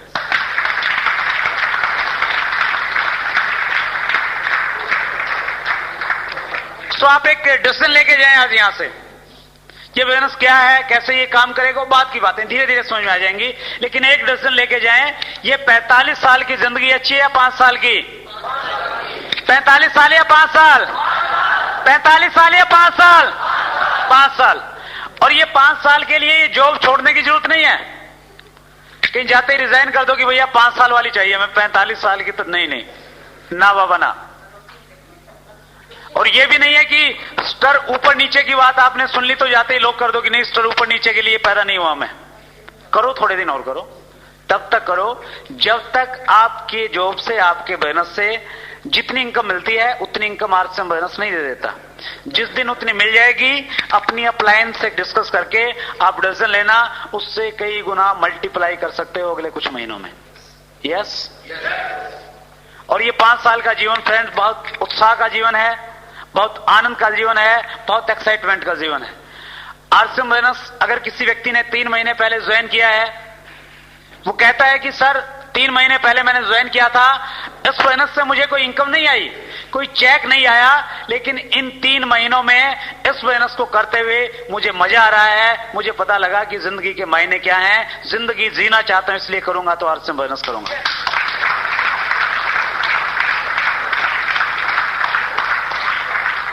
तो आप एक डिसीजन लेके जाएं आज यहां से, ये बोनस क्या है, कैसे ये काम करेगा, बात की बातें धीरे धीरे समझ में आ जाएंगी। लेकिन एक डिसीजन लेके जाएं, ये 45 साल की जिंदगी अच्छी है या 5 साल की? 45 साल या 5 साल? 45 साल या 5 साल? 5 साल। और ये 5 साल के लिए जॉब छोड़ने की जरूरत नहीं है। कहीं जाते ही रिजाइन कर दो कि भैया 5 साल वाली चाहिए, मैं 45 साल की तो नहीं, ना बाबा ना। और ये भी नहीं है कि स्तर ऊपर नीचे की बात आपने सुन ली तो जाते ही लोग कर दो कि नहीं, स्तर ऊपर नीचे के लिए पैदा नहीं हुआ मैं। करो, थोड़े दिन और करो, तब तक करो जब तक आपके जॉब से, आपके बोनस से जितनी इनकम मिलती है उतनी इनकम आरसीएम बोनस नहीं दे देता। जिस दिन उतनी मिल जाएगी, अपनी अप्लायंस से डिस्कस करके आप डिसीजन लेना, उससे कई गुना मल्टीप्लाई कर सकते हो अगले कुछ महीनों में। यस और ये 5 साल का जीवन फ्रेंड्स बहुत उत्साह का जीवन है, बहुत आनंद का जीवन है, बहुत एक्साइटमेंट का जीवन है। आरसीएम बोनस अगर किसी व्यक्ति ने 3 महीने पहले ज्वाइन किया है, वो कहता है कि सर 3 महीने पहले मैंने ज्वाइन किया था, इस बोनस से मुझे कोई इनकम नहीं आई, कोई चेक नहीं आया, लेकिन इन 3 महीनों में इस बोनस को करते हुए मुझे मजा आ रहा है, मुझे पता लगा कि जिंदगी के मायने क्या हैं, जिंदगी जीना चाहता हूं इसलिए करूंगा तो आरसीएम बोनस करूंगा।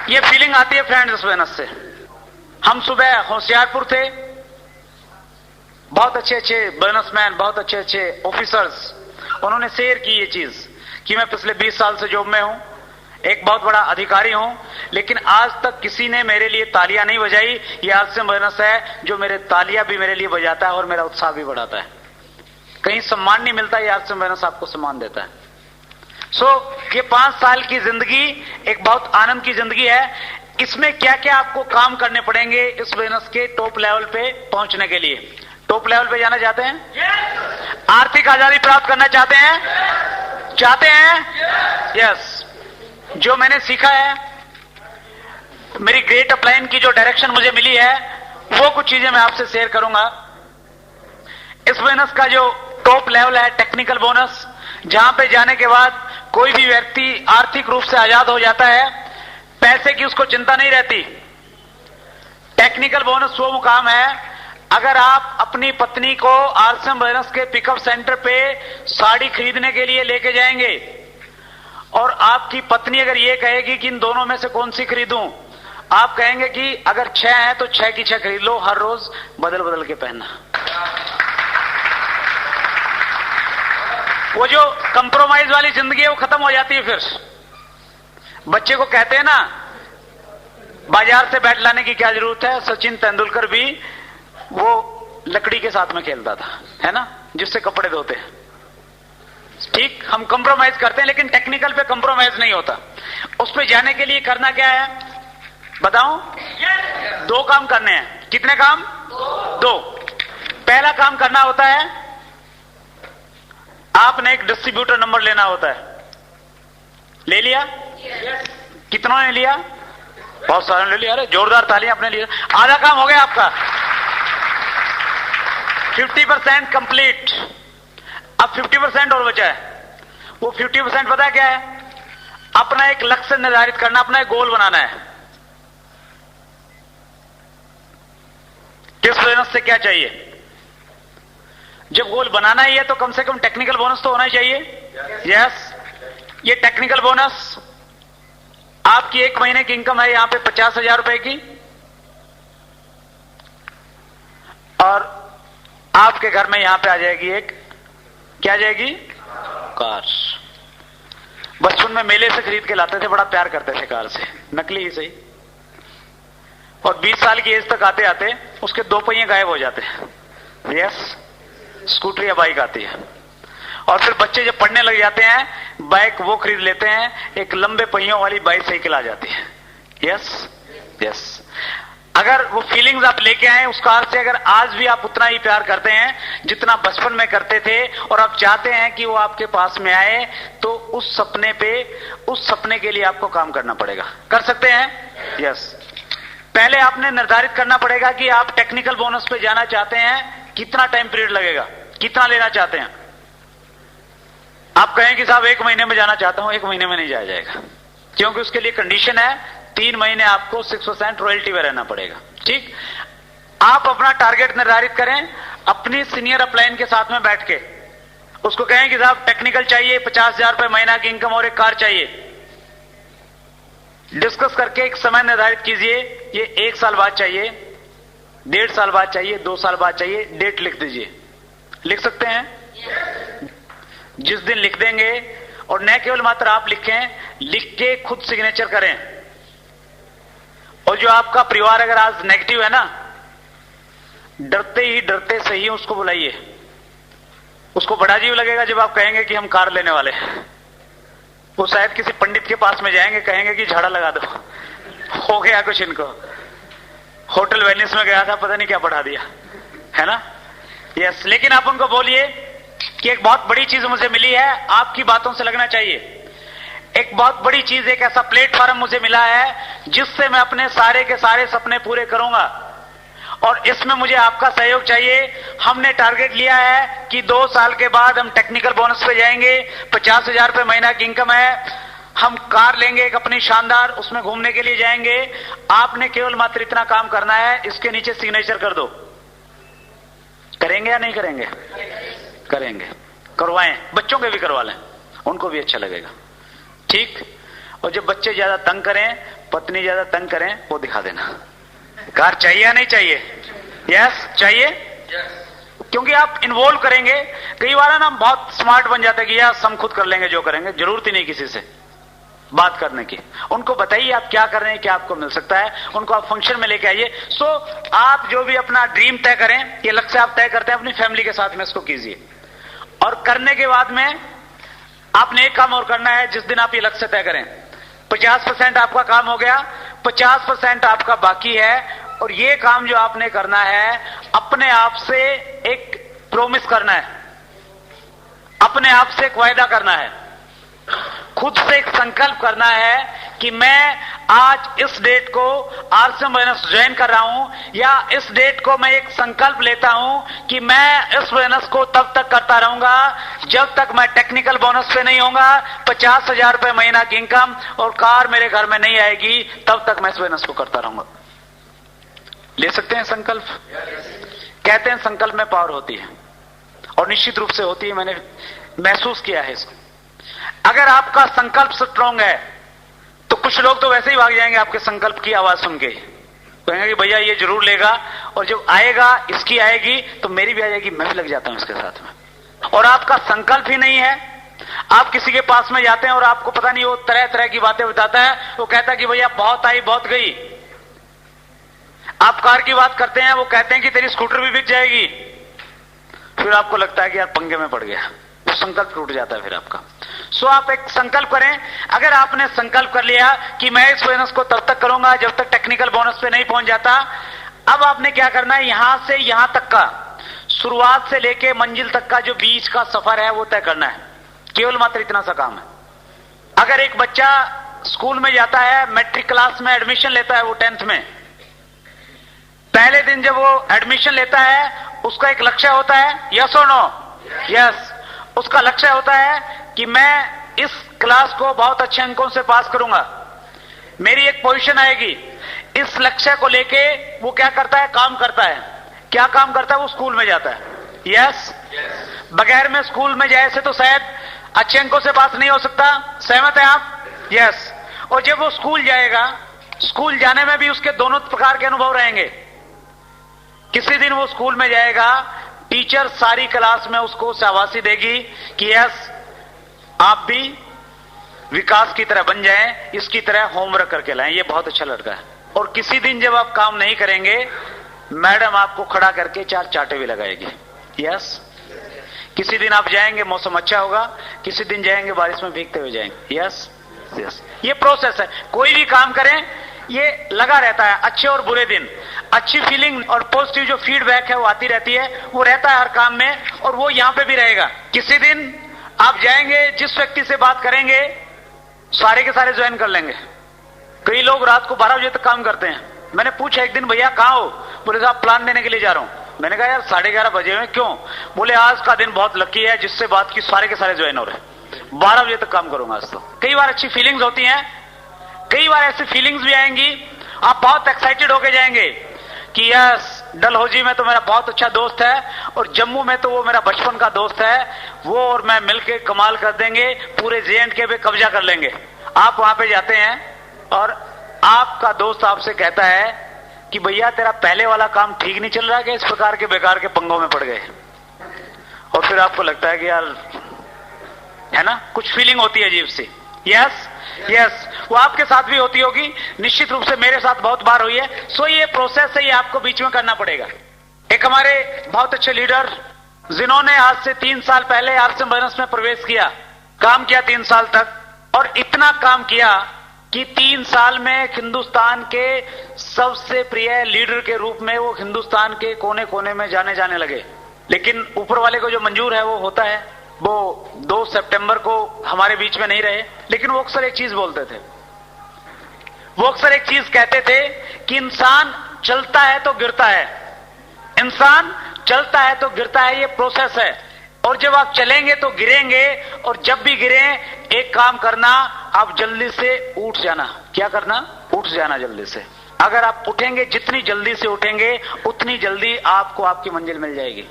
ये फीलिंग आती है फ्रेंड्स इस बोनस से। हम सुबह होशियारपुर थे, बहुत अच्छे अच्छे बिजनेसमैन, बहुत अच्छे अच्छे ऑफिसर्स, उन्होंने शेयर की ये चीज कि मैं पिछले 20 साल से जॉब में हूं, एक बहुत बड़ा अधिकारी हूं, लेकिन आज तक किसी ने मेरे लिए तालियां नहीं बजाई। ये आरसीएम बोनस है जो मेरे तालियां भी मेरे लिए बजाता है और मेरा उत्साह भी बढ़ाता है। कहीं सम्मान नहीं मिलता, ये आरसीएम बोनस आपको सम्मान देता है। ये 5 साल की जिंदगी एक बहुत आनंद की जिंदगी है। इसमें क्या क्या आपको काम करने पड़ेंगे इस बोनस के टॉप लेवल पे पहुंचने के लिए? टॉप लेवल पे जाना चाहते हैं? yes. आर्थिक आजादी प्राप्त करना चाहते हैं? yes. चाहते हैं? यस जो मैंने सीखा है, मेरी ग्रेट अपलाइन की जो डायरेक्शन मुझे मिली है, वो कुछ चीजें मैं आपसे शेयर करूंगा। इस बोनस का जो टॉप लेवल है टेक्निकल बोनस, जहां पे जाने के बाद कोई भी व्यक्ति आर्थिक रूप से आजाद हो जाता है, पैसे की उसको चिंता नहीं रहती। टेक्निकल बोनस वो मुकाम है, अगर आप अपनी पत्नी को आरसीएम बोनस के पिकअप सेंटर पे साड़ी खरीदने के लिए लेके जाएंगे और आपकी पत्नी अगर ये कहेगी कि इन दोनों में से कौन सी खरीदूं, आप कहेंगे कि अगर 6 है तो 6 की 6 खरीद लो, हर रोज बदल बदल के पहनना। वो जो कंप्रोमाइज वाली जिंदगी है वो खत्म हो जाती है। फिर बच्चे को कहते हैं ना, बाजार से बैट लाने की क्या जरूरत है, सचिन तेंदुलकर भी वो लकड़ी के साथ में खेलता था, है ना, जिससे कपड़े धोते हैं। ठीक, हम कंप्रोमाइज करते हैं, लेकिन टेक्निकल पे कंप्रोमाइज नहीं होता। उस पे जाने के लिए करना क्या है बताऊं? 2 काम करने हैं। कितने काम? 2। पहला काम करना होता है, आपने एक डिस्ट्रीब्यूटर नंबर लेना होता है। ले लिया? कितनों ने लिया? बहुत सारे ले लिया। अरे जोरदार तालियां आपने लिया। आधा काम हो गया आपका, 50% कंप्लीट। अब 50% और बचा है। वो 50% पता है क्या है? अपना एक लक्ष्य निर्धारित करना, अपना एक गोल बनाना है। किस बोनस से क्या चाहिए? जब गोल बनाना ही है तो कम से कम टेक्निकल बोनस तो होना ही चाहिए। यस ये टेक्निकल बोनस, आपकी 1 महीने की इनकम है यहां पे 50,000 रुपए की, और आपके घर में यहां पे आ जाएगी एक, क्या आ जाएगी? कार। बचपन में मेले से खरीद के लाते थे, बड़ा प्यार करते थे कार से, नकली ही सही। और 20 साल की एज तक आते आते उसके 2 पहिए गायब हो जाते हैं। यस स्कूटर या बाइक आती है। और फिर बच्चे जब पढ़ने लग जाते हैं, बाइक वो खरीद लेते हैं, एक लंबे पहियों वाली बाइसाइकिल आ जाती है। यस यस अगर वो फीलिंग्स आप लेके आए उस कार से, अगर आज भी आप उतना ही प्यार करते हैं जितना बचपन में करते थे, और आप चाहते हैं कि वो आपके पास में आए, तो उस सपने के लिए आपको काम करना पड़ेगा। कर सकते हैं? यस पहले आपने निर्धारित करना पड़ेगा कि आप टेक्निकल बोनस पे जाना चाहते हैं, कितना टाइम पीरियड लगेगा, कितना लेना चाहते हैं। आप कहें कि साहब 1 महीने में जाना चाहता हूं, 1 महीने में नहीं जाया जाएगा, क्योंकि उसके लिए कंडीशन है 3 महीने आपको 6% रॉयल्टी में रहना पड़ेगा। ठीक, आप अपना टारगेट निर्धारित करें, अपनी सीनियर अपलाइन के साथ में बैठ के उसको कहें कि साहब टेक्निकल चाहिए, 50,000 रुपए महीना की इनकम और एक कार चाहिए। डिस्कस करके एक समय निर्धारित कीजिए, ये 1 साल बाद चाहिए, 1.5 साल बाद चाहिए, 2 साल बाद चाहिए, डेट लिख दीजिए। लिख सकते हैं? जिस दिन लिख देंगे, और न केवल मात्र आप लिखें, लिख के खुद सिग्नेचर करें। और जो आपका परिवार अगर आज नेगेटिव है ना, डरते ही डरते सही उसको बुलाइए, उसको बड़ा अजीब लगेगा जब आप कहेंगे कि हम कार लेने वाले हैं। वो शायद किसी पंडित के पास में जाएंगे, कहेंगे कि झाड़ा लगा दो, हो गया कुछ इनको। होटल वेनिस में गया था, पता नहीं क्या बढ़ा दिया, है ना। यस, लेकिन आप उनको बोलिए कि एक बहुत बड़ी चीज मुझे मिली है, आपकी बातों से लगना चाहिए। एक बहुत बड़ी चीज, एक ऐसा प्लेटफॉर्म मुझे मिला है जिससे मैं अपने सारे के सारे सपने पूरे करूंगा, और इसमें मुझे आपका सहयोग चाहिए। हमने टारगेट लिया है कि 2 साल के बाद हम टेक्निकल बोनस पे जाएंगे, 50,000 रुपए महीना की इनकम है, हम कार लेंगे एक अपनी शानदार, उसमें घूमने के लिए जाएंगे। आपने केवल मात्र इतना काम करना है, इसके नीचे सिग्नेचर कर दो। करेंगे या नहीं करेंगे? करेंगे, करवाएं, बच्चों के भी करवा लें, उनको भी अच्छा लगेगा, ठीक। और जब बच्चे ज्यादा तंग करें, पत्नी ज्यादा तंग करें, वो दिखा देना। कार चाहिए या नहीं चाहिए? यस, चाहिए। क्योंकि आप इन्वॉल्व करेंगे। कई बार ना हम बहुत स्मार्ट बन जाते हैं कि यार हम खुद कर लेंगे जो करेंगे, जरूरत ही नहीं किसी से बात करने की। उनको बताइए आप क्या कर रहे हैं, क्या आपको मिल सकता है, उनको आप फंक्शन में लेके आइए। सो आप जो भी अपना ड्रीम तय करें, ये लक्ष्य आप तय करते हैं, अपनी फैमिली के साथ में इसको कीजिए। और करने के बाद में आपने एक काम और करना है। जिस दिन आप ये लक्ष्य तय करें, 50% आपका काम हो गया, 50% आपका बाकी है। और ये काम जो आपने करना है, अपने आप से एक प्रॉमिस करना है, अपने आप से एक वायदा करना है, खुद से एक संकल्प करना है कि मैं आज इस डेट को आरसीएम बोनस ज्वाइन कर रहा हूं, या इस डेट को मैं एक संकल्प लेता हूं कि मैं इस बोनस को तब तक करता रहूंगा जब तक मैं टेक्निकल बोनस पे नहीं होऊंगा। 50,000 रुपए महीना की इनकम और कार मेरे घर में नहीं आएगी, तब तक मैं इस बोनस को करता रहूंगा। ले सकते हैं संकल्प? कहते हैं संकल्प में पावर होती है, और निश्चित रूप से होती है, मैंने महसूस किया है इसको। अगर आपका संकल्प स्ट्रांग है तो कुछ लोग तो वैसे ही भाग जाएंगे आपके संकल्प की आवाज सुन के, कहेंगे कि भैया ये जरूर लेगा, और जब आएगा, इसकी आएगी तो मेरी भी आ जाएगी, मैं भी लग जाता हूं इसके साथ में। और आपका संकल्प ही नहीं है, आप किसी के पास में जाते हैं और आपको पता नहीं, वो तरह तरह की बातें बताता है, वो कहता है कि भैया बहुत आई बहुत गई। आप कार की बात करते हैं, वो कहते हैं कि तेरी स्कूटर भी बिक जाएगी, फिर आपको लगता है कि यार पंगे में पड़ गया, वो संकल्प टूट जाता है फिर आपका। सो आप एक संकल्प करें। अगर आपने संकल्प कर लिया कि मैं इस बोनस को तब तक करूंगा जब तक टेक्निकल बोनस पे नहीं पहुंच जाता, अब आपने क्या करना है, यहां से यहां तक का, शुरुआत से लेके मंजिल तक का जो बीच का सफर है वो तय करना है। केवल मात्र इतना सा काम है। अगर एक बच्चा स्कूल में जाता है, मैट्रिक क्लास में एडमिशन लेता है, वो 10th में, पहले दिन जब वो एडमिशन लेता है, उसका एक लक्ष्य होता है, यस और नो? यस। उसका लक्ष्य होता है कि मैं इस क्लास को बहुत अच्छे अंकों से पास करूंगा, मेरी एक पोजीशन आएगी। इस लक्ष्य को लेके वो क्या करता है, काम करता है। क्या काम करता है? वो स्कूल में जाता है। यस। बगैर में स्कूल में जाए से तो शायद अच्छे अंकों से पास नहीं हो सकता। सहमत है आप? यस। और जब वो स्कूल जाएगा, स्कूल जाने में भी उसके दोनों प्रकार के अनुभव रहेंगे। किसी दिन वो स्कूल में जाएगा, टीचर सारी क्लास में उसको शाबाशी देगी कि यस आप भी विकास की तरह बन जाएं, इसकी तरह होमवर्क करके लाएं, ये बहुत अच्छा लड़का है। और किसी दिन जब आप काम नहीं करेंगे, मैडम आपको खड़ा करके 4 चांटे भी लगाएगी। यस। किसी दिन आप जाएंगे, मौसम अच्छा होगा, किसी दिन जाएंगे बारिश में भीगते हुए जाएंगे। Yes yes. ये प्रोसेस है। कोई भी काम करें, ये लगा रहता है। अच्छे और बुरे दिन, अच्छी फीलिंग और पॉजिटिव जो फीडबैक है वो आती रहती है, वो रहता है हर काम में, और वो यहां पे भी रहेगा। किसी दिन आप जाएंगे, जिस व्यक्ति से बात करेंगे, सारे के सारे ज्वाइन कर लेंगे। कई लोग रात को 12 बजे तक काम करते हैं। मैंने पूछा एक दिन, भैया कहां हो? बोले साहब प्लान देने के लिए जा रहा हूं। मैंने कहा यार 11:30 बजे हुए, क्यों? बोले आज का दिन बहुत लकी है, जिससे बात की सारे के सारे ज्वाइन हो रहे हैं, 12 बजे तक काम करूंगा आज तो। कई बार अच्छी फीलिंग्स होती हैं, कई बार ऐसी फीलिंग्स भी आएंगी, आप बहुत एक्साइटेड होके जाएंगे कि यस डलहौजी में तो मेरा बहुत अच्छा दोस्त है, और जम्मू में तो वो मेरा बचपन का दोस्त है, वो और मैं मिलके कमाल कर देंगे, पूरे J&K पे कब्जा कर लेंगे। आप वहां पे जाते हैं और आपका दोस्त आपसे कहता है कि भैया तेरा पहले वाला काम ठीक नहीं चल रहा है कि इस प्रकार के बेकार के पंगों में पड़ गए। और फिर आपको लगता है कि यार, है ना, कुछ फीलिंग होती है अजीब सी। यस यस, वो आपके साथ भी होती होगी, निश्चित रूप से मेरे साथ बहुत बार हुई है। सो ये प्रोसेस है, ये आपको बीच में करना पड़ेगा। एक हमारे बहुत अच्छे लीडर जिन्होंने आज से 3 साल पहले आरसी बिजनेस में प्रवेश किया, काम किया 3 साल तक, और इतना काम किया कि 3 साल में हिंदुस्तान के सबसे प्रिय लीडर के रूप में वो हिंदुस्तान के कोने कोने में जाने लगे। लेकिन ऊपर वाले को जो मंजूर है वो होता है। वो 2 सितंबर को हमारे बीच में नहीं रहे, लेकिन वो अक्सर एक चीज बोलते थे, वो अक्सर एक चीज कहते थे कि इंसान चलता है तो गिरता है, इंसान चलता है तो गिरता है, ये प्रोसेस है। और जब आप चलेंगे तो गिरेंगे, और जब भी गिरे एक काम करना, आप जल्दी से उठ जाना। क्या करना? उठ जाना जल्दी से। अगर आप उठेंगे, जितनी जल्दी से उठेंगे उतनी जल्दी आपको आपकी मंजिल मिल जाएगी।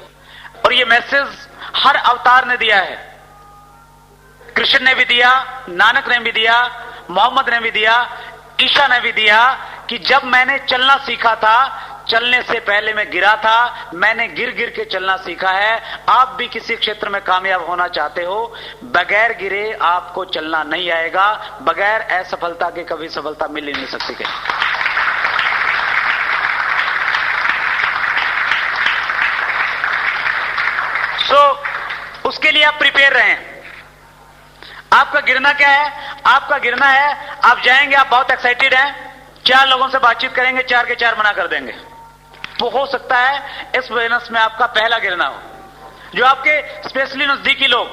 और ये मैसेज हर अवतार ने दिया है। कृष्ण ने भी दिया, नानक ने भी दिया, मोहम्मद ने भी दिया, ईशा ने भी दिया कि जब मैंने चलना सीखा था, चलने से पहले मैं गिरा था, मैंने गिर गिर के चलना सीखा है। आप भी किसी क्षेत्र में कामयाब होना चाहते हो, बगैर गिरे आपको चलना नहीं आएगा, बगैर असफलता के कभी सफलता मिल ही नहीं सकती कहीं। उसके लिए आप प्रिपेयर रहें। आपका गिरना क्या है? आपका गिरना है, आप जाएंगे, आप बहुत एक्साइटेड हैं, 4 लोगों से बातचीत करेंगे, 4 के 4 मना कर देंगे। वो हो सकता है इस बिजनेस में आपका पहला गिरना हो। जो आपके स्पेशली नजदीकी लोग,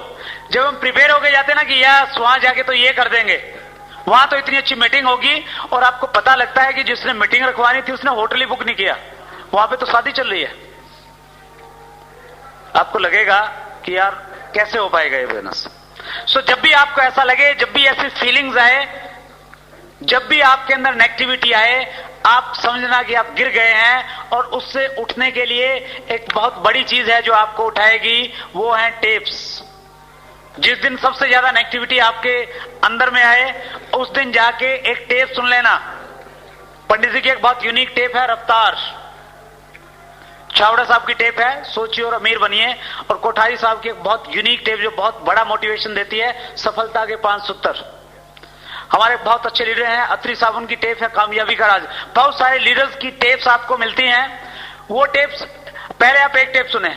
जब हम प्रिपेयर होके जाते हैं ना कि यार वहां जाके तो ये कर देंगे, वहां तो इतनी अच्छी मीटिंग होगी, और आपको पता लगता है कि जिसने मीटिंग रखवानी थी उसने होटल ही बुक नहीं किया, वहां पे तो शादी चल रही है। आपको लगेगा कि यार कैसे हो पाएगा ये बिजनेस। सो जब भी आपको ऐसा लगे, जब भी ऐसी फीलिंग्स आए, जब भी आपके अंदर नेगेटिविटी आए, आप समझना कि आप गिर गए हैं, और उससे उठने के लिए एक बहुत बड़ी चीज है जो आपको उठाएगी, वो है टेप्स। जिस दिन सबसे ज्यादा नेगेटिविटी आपके अंदर में आए, उस दिन जाके एक टेप सुन लेना। पंडित जी की एक बहुत यूनिक टेप है, रफ्तार। छावड़ा साहब की टेप है, सोचिए और अमीर बनिए। और कोठारी साहब की एक बहुत यूनिक टेप जो बहुत बड़ा मोटिवेशन देती है, सफलता के 5 सूत्र। हमारे बहुत अच्छे लीडर हैं, अत्री साहब, उनकी टेप है कामयाबी का राज। बहुत सारे लीडर्स की टेप्स आपको मिलती हैं। वो टेप्स, पहले आप एक टेप सुने।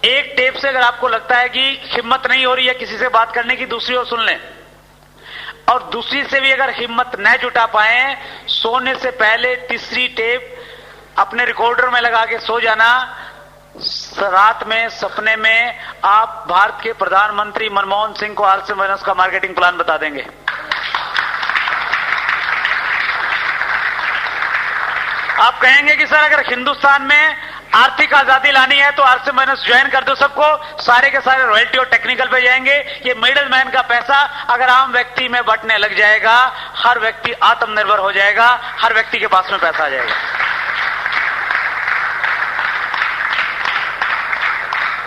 एक टेप से अगर आपको लगता है कि हिम्मत नहीं हो रही है किसी से बात करने की, दूसरी ओर सुन लें। और दूसरी से भी अगर हिम्मत न जुटा पाए, सोने से पहले तीसरी टेप अपने रिकॉर्डर में लगा के सो जाना। रात में सपने में आप भारत के प्रधानमंत्री मनमोहन सिंह को आरसी बिजनेस का मार्केटिंग प्लान बता देंगे। आप कहेंगे कि सर अगर हिंदुस्तान में आर्थिक आजादी लानी है तो आरसी बिजनेस ज्वाइन कर दो सबको, सारे के सारे रॉयल्टी और टेक्निकल पे जाएंगे। ये मिडिल मैन का पैसा अगर आम व्यक्ति में बंटने लग जाएगा, हर व्यक्ति आत्मनिर्भर हो जाएगा, हर व्यक्ति के पास में पैसा आ जाएगा।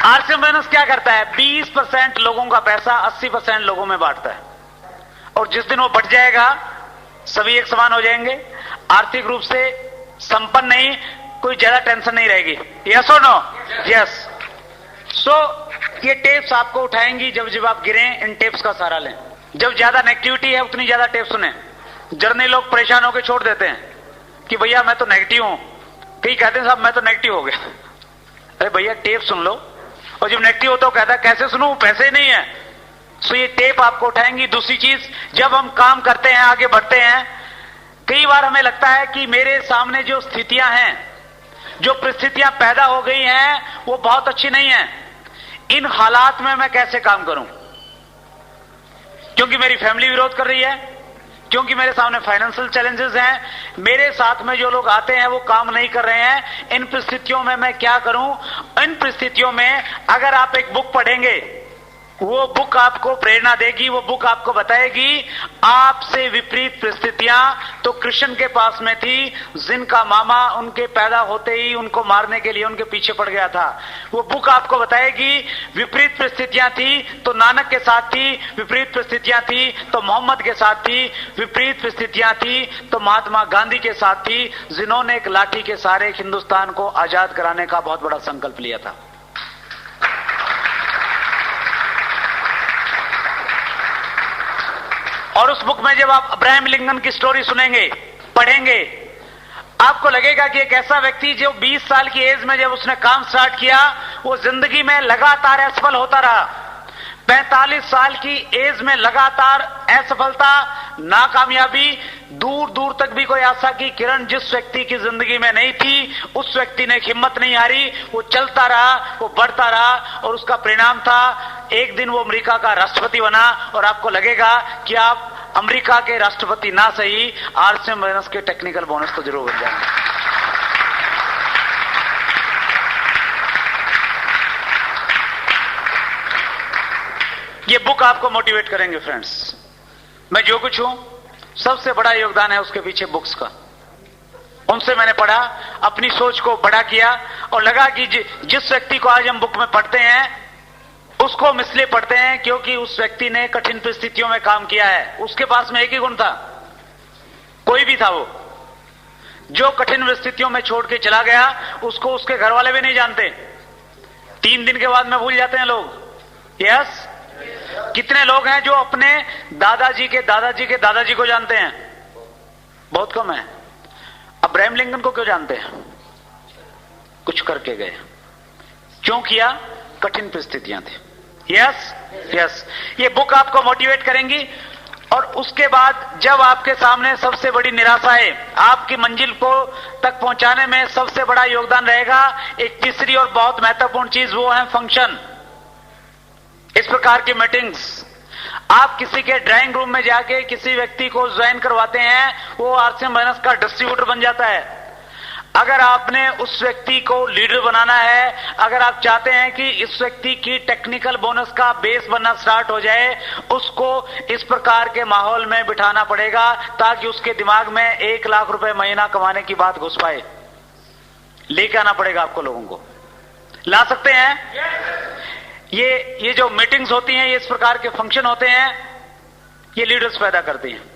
आरसी बिजनेस क्या करता है? 20% लोगों का पैसा 80% लोगों में बांटता है। और जिस दिन वो बट जाएगा, सभी एक समान हो जाएंगे, आर्थिक रूप से संपन्न नहीं, कोई ज्यादा टेंशन नहीं रहेगी। यस और नो? यस। सो ये टेप्स आपको उठाएंगी जब जब आप गिरे, इन टेप्स का सहारा लें। जब ज्यादा नेगेटिविटी है उतनी ज्यादा टेप सुने। जर्नी लोग परेशान होकर छोड़ देते हैं कि भैया मैं तो नेगेटिव हूं, कई कहते हैं साहब मैं तो नेगेटिव हो गया। अरे भैया टेप सुन लो। और जब नेगेटिव होता है कहता है कैसे सुनूं, पैसे नहीं है। सो ये टेप आपको उठाएंगी। दूसरी चीज, जब हम काम करते हैं, आगे बढ़ते हैं, कई बार हमें लगता है कि मेरे सामने जो स्थितियां हैं, जो परिस्थितियां पैदा हो गई हैं, वो बहुत अच्छी नहीं है। इन हालात में मैं कैसे काम करूं? क्योंकि मेरी फैमिली विरोध कर रही है, क्योंकि मेरे सामने फाइनेंशियल चैलेंजेस हैं, मेरे साथ में जो लोग आते हैं वो काम नहीं कर रहे हैं। इन परिस्थितियों में मैं क्या करूं? इन परिस्थितियों में अगर आप एक बुक पढ़ेंगे, वो बुक आपको प्रेरणा देगी, वो बुक आपको बताएगी आपसे विपरीत परिस्थितियां तो कृष्ण के पास में थी, जिनका मामा उनके पैदा होते ही उनको मारने के लिए उनके पीछे पड़ गया था। वो बुक आपको बताएगी विपरीत परिस्थितियां थी तो नानक के साथ थी, विपरीत परिस्थितियां थी तो मोहम्मद के साथ थी, विपरीत परिस्थितियां थी तो महात्मा गांधी के साथ थी, जिन्होंने एक लाठी के सहारे हिंदुस्तान को आजाद कराने का बहुत बड़ा संकल्प लिया था। और उस बुक में जब आप अब्राहम लिंकन की स्टोरी सुनेंगे, पढ़ेंगे, आपको लगेगा कि एक ऐसा व्यक्ति जो 20 साल की एज में जब उसने काम स्टार्ट किया, वो जिंदगी में लगातार असफल होता रहा। 45 साल की एज में लगातार असफलता, नाकामयाबी, दूर दूर तक भी कोई आशा की किरण जिस व्यक्ति की जिंदगी में नहीं थी, उस व्यक्ति ने हिम्मत नहीं हारी, वो चलता रहा, वो बढ़ता रहा, और उसका परिणाम था एक दिन वो अमेरिका का राष्ट्रपति बना। और आपको लगेगा कि आप अमेरिका के राष्ट्रपति ना सही, आरसीएम बोनस के टेक्निकल बोनस तो जरूर बन जाएंगे। ये बुक आपको मोटिवेट करेंगे फ्रेंड्स। मैं जो कुछ हूं, सबसे बड़ा योगदान है उसके पीछे बुक्स का। उनसे मैंने पढ़ा, अपनी सोच को बड़ा किया, और लगा कि जिस व्यक्ति को आज हम बुक में पढ़ते हैं उसको हम इसलिए पढ़ते हैं क्योंकि उस व्यक्ति ने कठिन परिस्थितियों में काम किया है। उसके पास में एक ही गुण था, कोई भी था वो, जो कठिन परिस्थितियों में छोड़ के चला गया, उसको उसके घर वाले भी नहीं जानते। 3 दिन के बाद में भूल जाते हैं लोग। यस, कितने लोग हैं जो अपने दादाजी के दादाजी के दादाजी को जानते हैं? बहुत कम है। अब्राहम लिंकन को क्यों जानते हैं? कुछ करके गए। क्यों किया? कठिन परिस्थितियां थी। यस यस, ये बुक आपको मोटिवेट करेंगी। और उसके बाद जब आपके सामने सबसे बड़ी निराशा है, आपकी मंजिल को तक पहुंचाने में सबसे बड़ा योगदान रहेगा एक तीसरी और बहुत महत्वपूर्ण चीज, वो है फंक्शन। इस प्रकार की मीटिंग्स, आप किसी के ड्राइंग रूम में जाके किसी व्यक्ति को ज्वाइन करवाते हैं, वो आरसीएम बोनस का डिस्ट्रीब्यूटर बन जाता है। अगर आपने उस व्यक्ति को लीडर बनाना है, अगर आप चाहते हैं कि इस व्यक्ति की टेक्निकल बोनस का बेस बनना स्टार्ट हो जाए, उसको इस प्रकार के माहौल में बिठाना पड़ेगा ताकि उसके दिमाग में 1 लाख रुपए महीना कमाने की बात घुस पाए। लेके आना पड़ेगा आपको, लोगों को ला सकते हैं। ये जो मीटिंग्स होती हैं, ये इस प्रकार के फंक्शन होते हैं, ये लीडर्स पैदा करती हैं।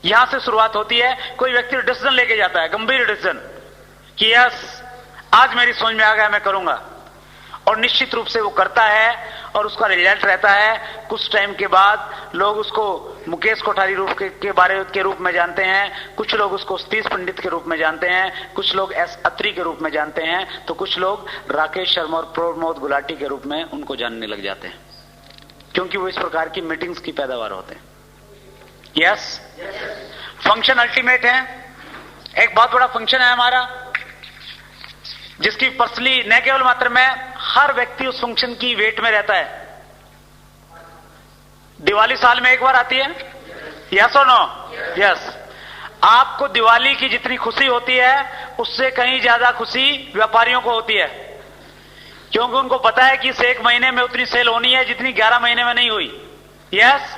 यहां से शुरुआत होती है। कोई व्यक्ति डिसीजन लेके जाता है, गंभीर डिसीजन, कि यस आज मेरी समझ में आ गया, मैं करूंगा, और निश्चित रूप से वो करता है और उसका रिजल्ट रहता है। कुछ टाइम के बाद लोग उसको मुकेश कोठारी के रूप में जानते हैं, कुछ लोग उसको सतीश पंडित के रूप में जानते हैं, कुछ लोग एस अत्री के रूप में जानते हैं, तो कुछ लोग राकेश शर्मा और प्रमोद गुलाटी के रूप में उनको जानने लग जाते हैं, क्योंकि वो इस प्रकार की मीटिंग्स की पैदावार होते हैं। यस, फंक्शन अल्टीमेट है। एक बहुत बड़ा फंक्शन है हमारा, जिसकी पर्सनली न केवल मात्र में हर व्यक्ति उस फंक्शन की वेट में रहता है। दिवाली साल में एक बार आती है, यस और नो? यस। आपको दिवाली की जितनी खुशी होती है, उससे कहीं ज्यादा खुशी व्यापारियों को होती है, क्योंकि उनको पता है कि इस 1 महीने में उतनी सेल होनी है जितनी 11 महीने में नहीं हुई। यस,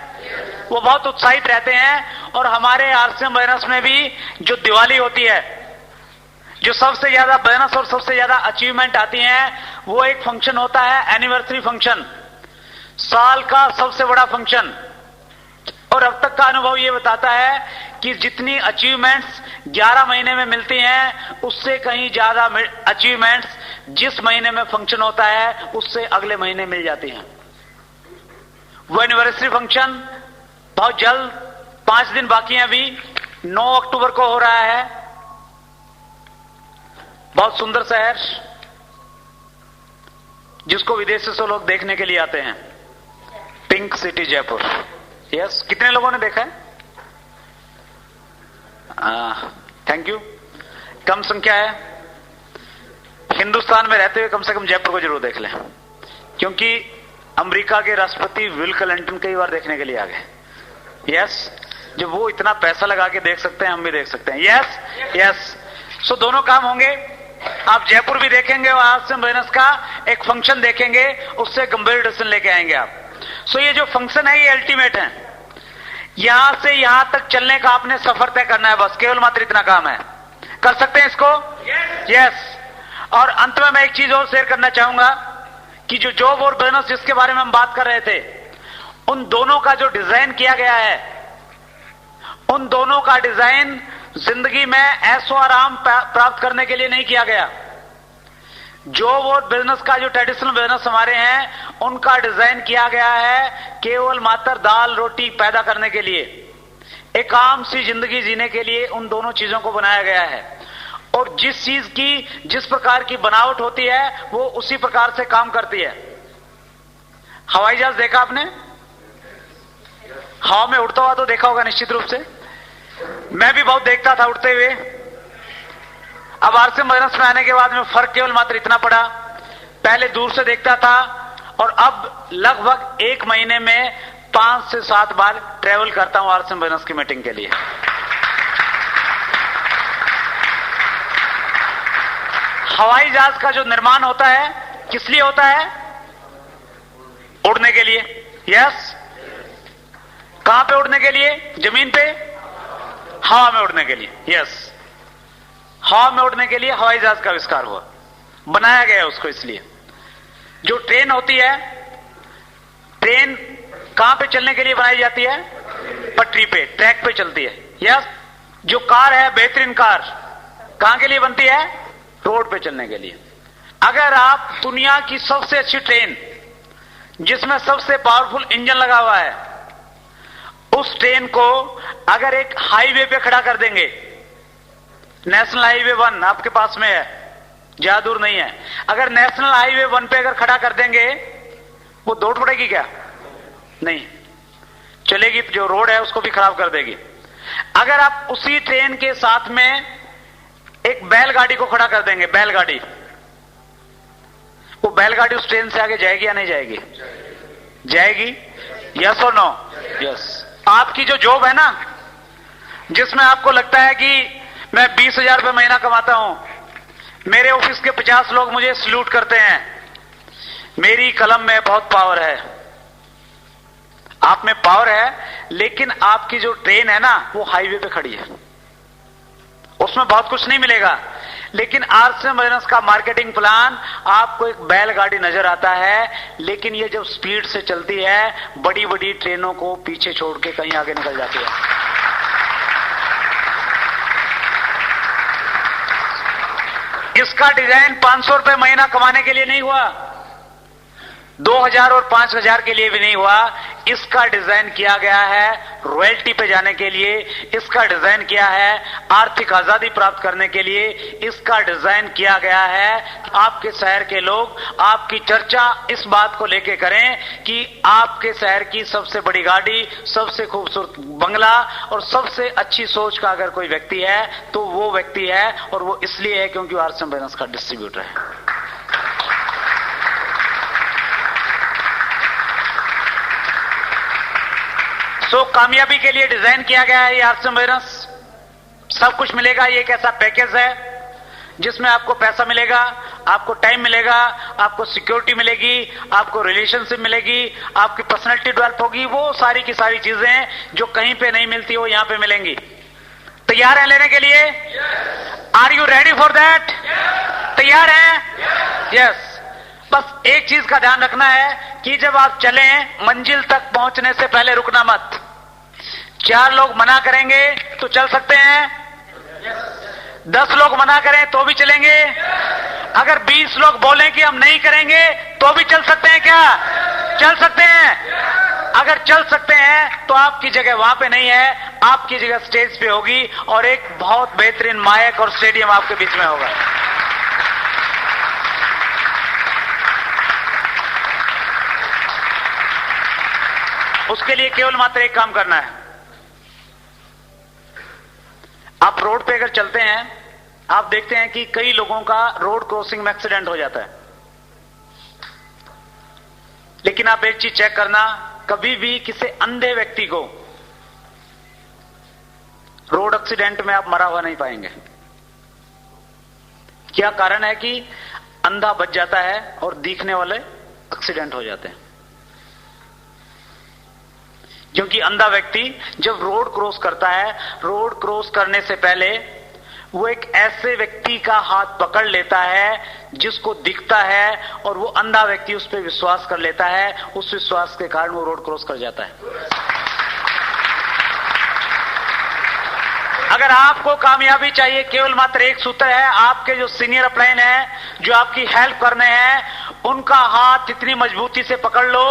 वो बहुत उत्साहित रहते हैं। और हमारे आरसीएम बोनस में भी जो दिवाली होती है, जो सबसे ज्यादा बोनस और सबसे ज्यादा अचीवमेंट आती हैं, वो एक फंक्शन होता है, एनिवर्सरी फंक्शन, साल का सबसे बड़ा फंक्शन। और अब तक का अनुभव ये बताता है कि जितनी अचीवमेंट्स 11 महीने में मिलती हैं, उससे कहीं ज्यादा अचीवमेंट्स जिस महीने में फंक्शन होता है उससे अगले महीने मिल जाती हैं। वो एनिवर्सरी फंक्शन बहुत जल्द, 5 दिन बाकी हैं अभी, 9 अक्टूबर को हो रहा है। बहुत सुंदर शहर, जिसको विदेशों से लोग देखने के लिए आते हैं, पिंक सिटी जयपुर। यस, कितने लोगों ने देखा है? Thank you. कम संख्या है। हिंदुस्तान में रहते हुए कम से कम जयपुर को जरूर देख लें, क्योंकि अमेरिका के राष्ट्रपति विल क्लिंटन कई बार देखने के लिए आ गए। यस, जब वो इतना पैसा लगा के देख सकते हैं, हम भी देख सकते हैं। यस यस, सो दोनों काम होंगे। आप जयपुर भी देखेंगे और आरसीएम बोनस का एक फंक्शन देखेंगे, उससे गंभीर डिसीजन लेके आएंगे आप। सो ये जो फंक्शन है, ये अल्टीमेट है। यहां से यहां तक चलने का आपने सफर तय करना है, बस केवल मात्र इतना काम है। कर सकते हैं इसको? यस। और अंत में मैं एक चीज और शेयर करना चाहूंगा कि जो जॉब और बोनस जिसके बारे में हम बात कर रहे थे, उन दोनों का जो डिजाइन किया गया है, उन दोनों का डिजाइन जिंदगी में ऐशो आराम प्राप्त करने के लिए नहीं किया गया। जॉब और बिजनेस का जो ट्रेडिशनल बिजनेस हमारे हैं, उनका डिजाइन किया गया है केवल मात्र दाल रोटी पैदा करने के लिए, एक आम सी जिंदगी जीने के लिए उन दोनों चीजों को बनाया गया है। और जिस चीज की जिस प्रकार की बनावट होती है वो उसी प्रकार से काम करती है। हवाई जहाज देखा आपने? हवा में उड़ता हुआ तो देखा होगा निश्चित रूप से। मैं भी बहुत देखता था उड़ते हुए। अब आरसीएम माइनस में आने के बाद में फर्क केवल मात्र इतना पड़ा, पहले दूर से देखता था और अब लगभग 1 महीने में 5 से 7 बार ट्रेवल करता हूं आरसीएम माइनस की मीटिंग के लिए। हवाई जहाज का जो निर्माण होता है किस लिए होता है? उड़ने के लिए। यस। कहां पे उड़ने के लिए? जमीन पे? हवा में उड़ने के लिए। यस। हवा में उड़ने के लिए हवाई जहाज का आविष्कार हुआ, बनाया गया उसको। इसलिए जो ट्रेन होती है, ट्रेन कहां पे चलने के लिए बनाई जाती है? पटरी पे, ट्रैक पे चलती है। यस। जो कार है, बेहतरीन कार कहां के लिए बनती है? रोड पे चलने के लिए। अगर आप दुनिया की सबसे अच्छी ट्रेन जिसमें सबसे पावरफुल इंजन लगा हुआ है, उस ट्रेन को अगर एक हाईवे पे खड़ा कर देंगे, नेशनल हाईवे 1 आपके पास में है, ज्यादा दूर नहीं है, अगर नेशनल हाईवे 1 पे अगर खड़ा कर देंगे, वो दौड़ पड़ेगी क्या? नहीं चलेगी। जो रोड है उसको भी खराब कर देगी। अगर आप उसी ट्रेन के साथ में एक बैलगाड़ी को खड़ा कर देंगे, बैलगाड़ी, वो बैलगाड़ी उस ट्रेन से आगे जाएगी या नहीं जाएगी? जाएगी। यस और नो? यस। आपकी जो जॉब है ना, जिसमें आपको लगता है कि मैं 20,000 रुपये महीना कमाता हूं, मेरे ऑफिस के 50 लोग मुझे सल्यूट करते हैं, मेरी कलम में बहुत पावर है। आप में पावर है, लेकिन आपकी जो ट्रेन है ना वो हाईवे पे खड़ी है, उसमें बहुत कुछ नहीं मिलेगा। लेकिन आरसीएम माइनस का मार्केटिंग प्लान, आपको एक बैलगाड़ी नजर आता है, लेकिन ये जब स्पीड से चलती है, बड़ी बड़ी ट्रेनों को पीछे छोड़ के कहीं आगे निकल जाती है। इसका डिजाइन 500 रुपए महीना कमाने के लिए नहीं हुआ, 2,000 और 5,000 के लिए भी नहीं हुआ। इसका डिजाइन किया गया है रॉयल्टी पे जाने के लिए, इसका डिजाइन किया है आर्थिक आजादी प्राप्त करने के लिए, इसका डिजाइन किया गया है आपके शहर के लोग आपकी चर्चा इस बात को लेके करें कि आपके शहर की सबसे बड़ी गाड़ी, सबसे खूबसूरत बंगला और सबसे अच्छी सोच का अगर कोई व्यक्ति है तो वो व्यक्ति है, और वो इसलिए है क्योंकि वो आरसीएम फाइनेंस का डिस्ट्रीब्यूटर है। सो कामयाबी के लिए डिजाइन किया गया है ये आरसीएम फाइनेंस। सब कुछ मिलेगा। ये एक ऐसा पैकेज है जिसमें आपको पैसा मिलेगा, आपको टाइम मिलेगा, आपको सिक्योरिटी मिलेगी, आपको रिलेशनशिप मिलेगी, आपकी पर्सनैलिटी डेवलप होगी। वो सारी की सारी चीजें जो कहीं पे नहीं मिलती वो यहां पे मिलेंगी। तैयार हैं लेने के लिए? Are you ready for that? तैयार हैं? यस। बस एक चीज का ध्यान रखना है कि जब आप चलें, मंजिल तक पहुंचने से पहले रुकना मत। 4 लोग मना करेंगे तो चल सकते हैं, 10 लोग मना करें तो भी चलेंगे, अगर 20 लोग बोलें कि हम नहीं करेंगे तो भी चल सकते हैं। क्या चल सकते हैं? अगर चल सकते हैं तो आपकी जगह वहां पे नहीं है, आपकी जगह स्टेज पे होगी और एक बहुत बेहतरीन माइक और स्टेडियम आपके बीच में होगा। उसके लिए केवल मात्र एक काम करना है। आप रोड पे अगर चलते हैं, आप देखते हैं कि कई लोगों का रोड क्रॉसिंग में एक्सीडेंट हो जाता है। लेकिन आप एक चीज चेक करना, कभी भी किसी अंधे व्यक्ति को रोड एक्सीडेंट में आप मरा हुआ नहीं पाएंगे। क्या कारण है कि अंधा बच जाता है और दिखने वाले एक्सीडेंट हो जाते हैं। क्योंकि अंधा व्यक्ति जब रोड क्रॉस करता है, रोड क्रॉस करने से पहले वो एक ऐसे व्यक्ति का हाथ पकड़ लेता है जिसको दिखता है, और वो अंधा व्यक्ति उस पर विश्वास कर लेता है। उस विश्वास के कारण वो रोड क्रॉस कर जाता है। अगर आपको कामयाबी चाहिए, केवल मात्र एक सूत्र है। आपके जो सीनियर अपलाइन है, जो आपकी हेल्प करने हैं, उनका हाथ इतनी मजबूती से पकड़ लो,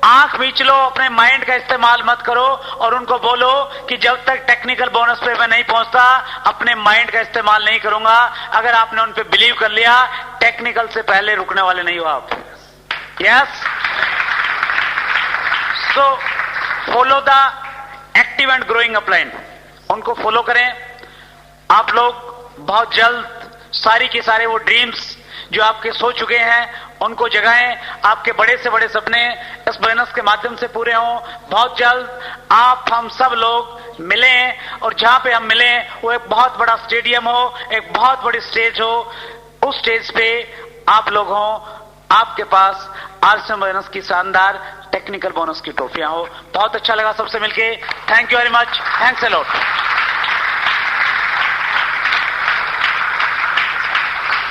आंख मीच लो, अपने माइंड का इस्तेमाल मत करो और उनको बोलो कि जब तक टेक्निकल बोनस पे मैं नहीं पहुंचता अपने माइंड का इस्तेमाल नहीं करूंगा। अगर आपने उन पे बिलीव कर लिया, टेक्निकल से पहले रुकने वाले नहीं हो आप। Yes, so follow the active and growing upline, उनको फॉलो करें। आप लोग बहुत जल्द सारी के सारे वो ड्रीम्स जो आपके सो चुके हैं उनको जगाएं। आपके बड़े से बड़े सपने इस बोनस के माध्यम से पूरे हों। बहुत जल्द आप हम सब लोग मिलें और जहां पे हम मिलें वो एक बहुत बड़ा स्टेडियम हो, एक बहुत बड़ी स्टेज हो, उस स्टेज पे आप लोग हों, आपके पास आरसीएम बोनस की शानदार टेक्निकल बोनस की ट्रॉफियां हो। बहुत अच्छा लगा सबसे मिलके। Thank you very much, thanks a lot.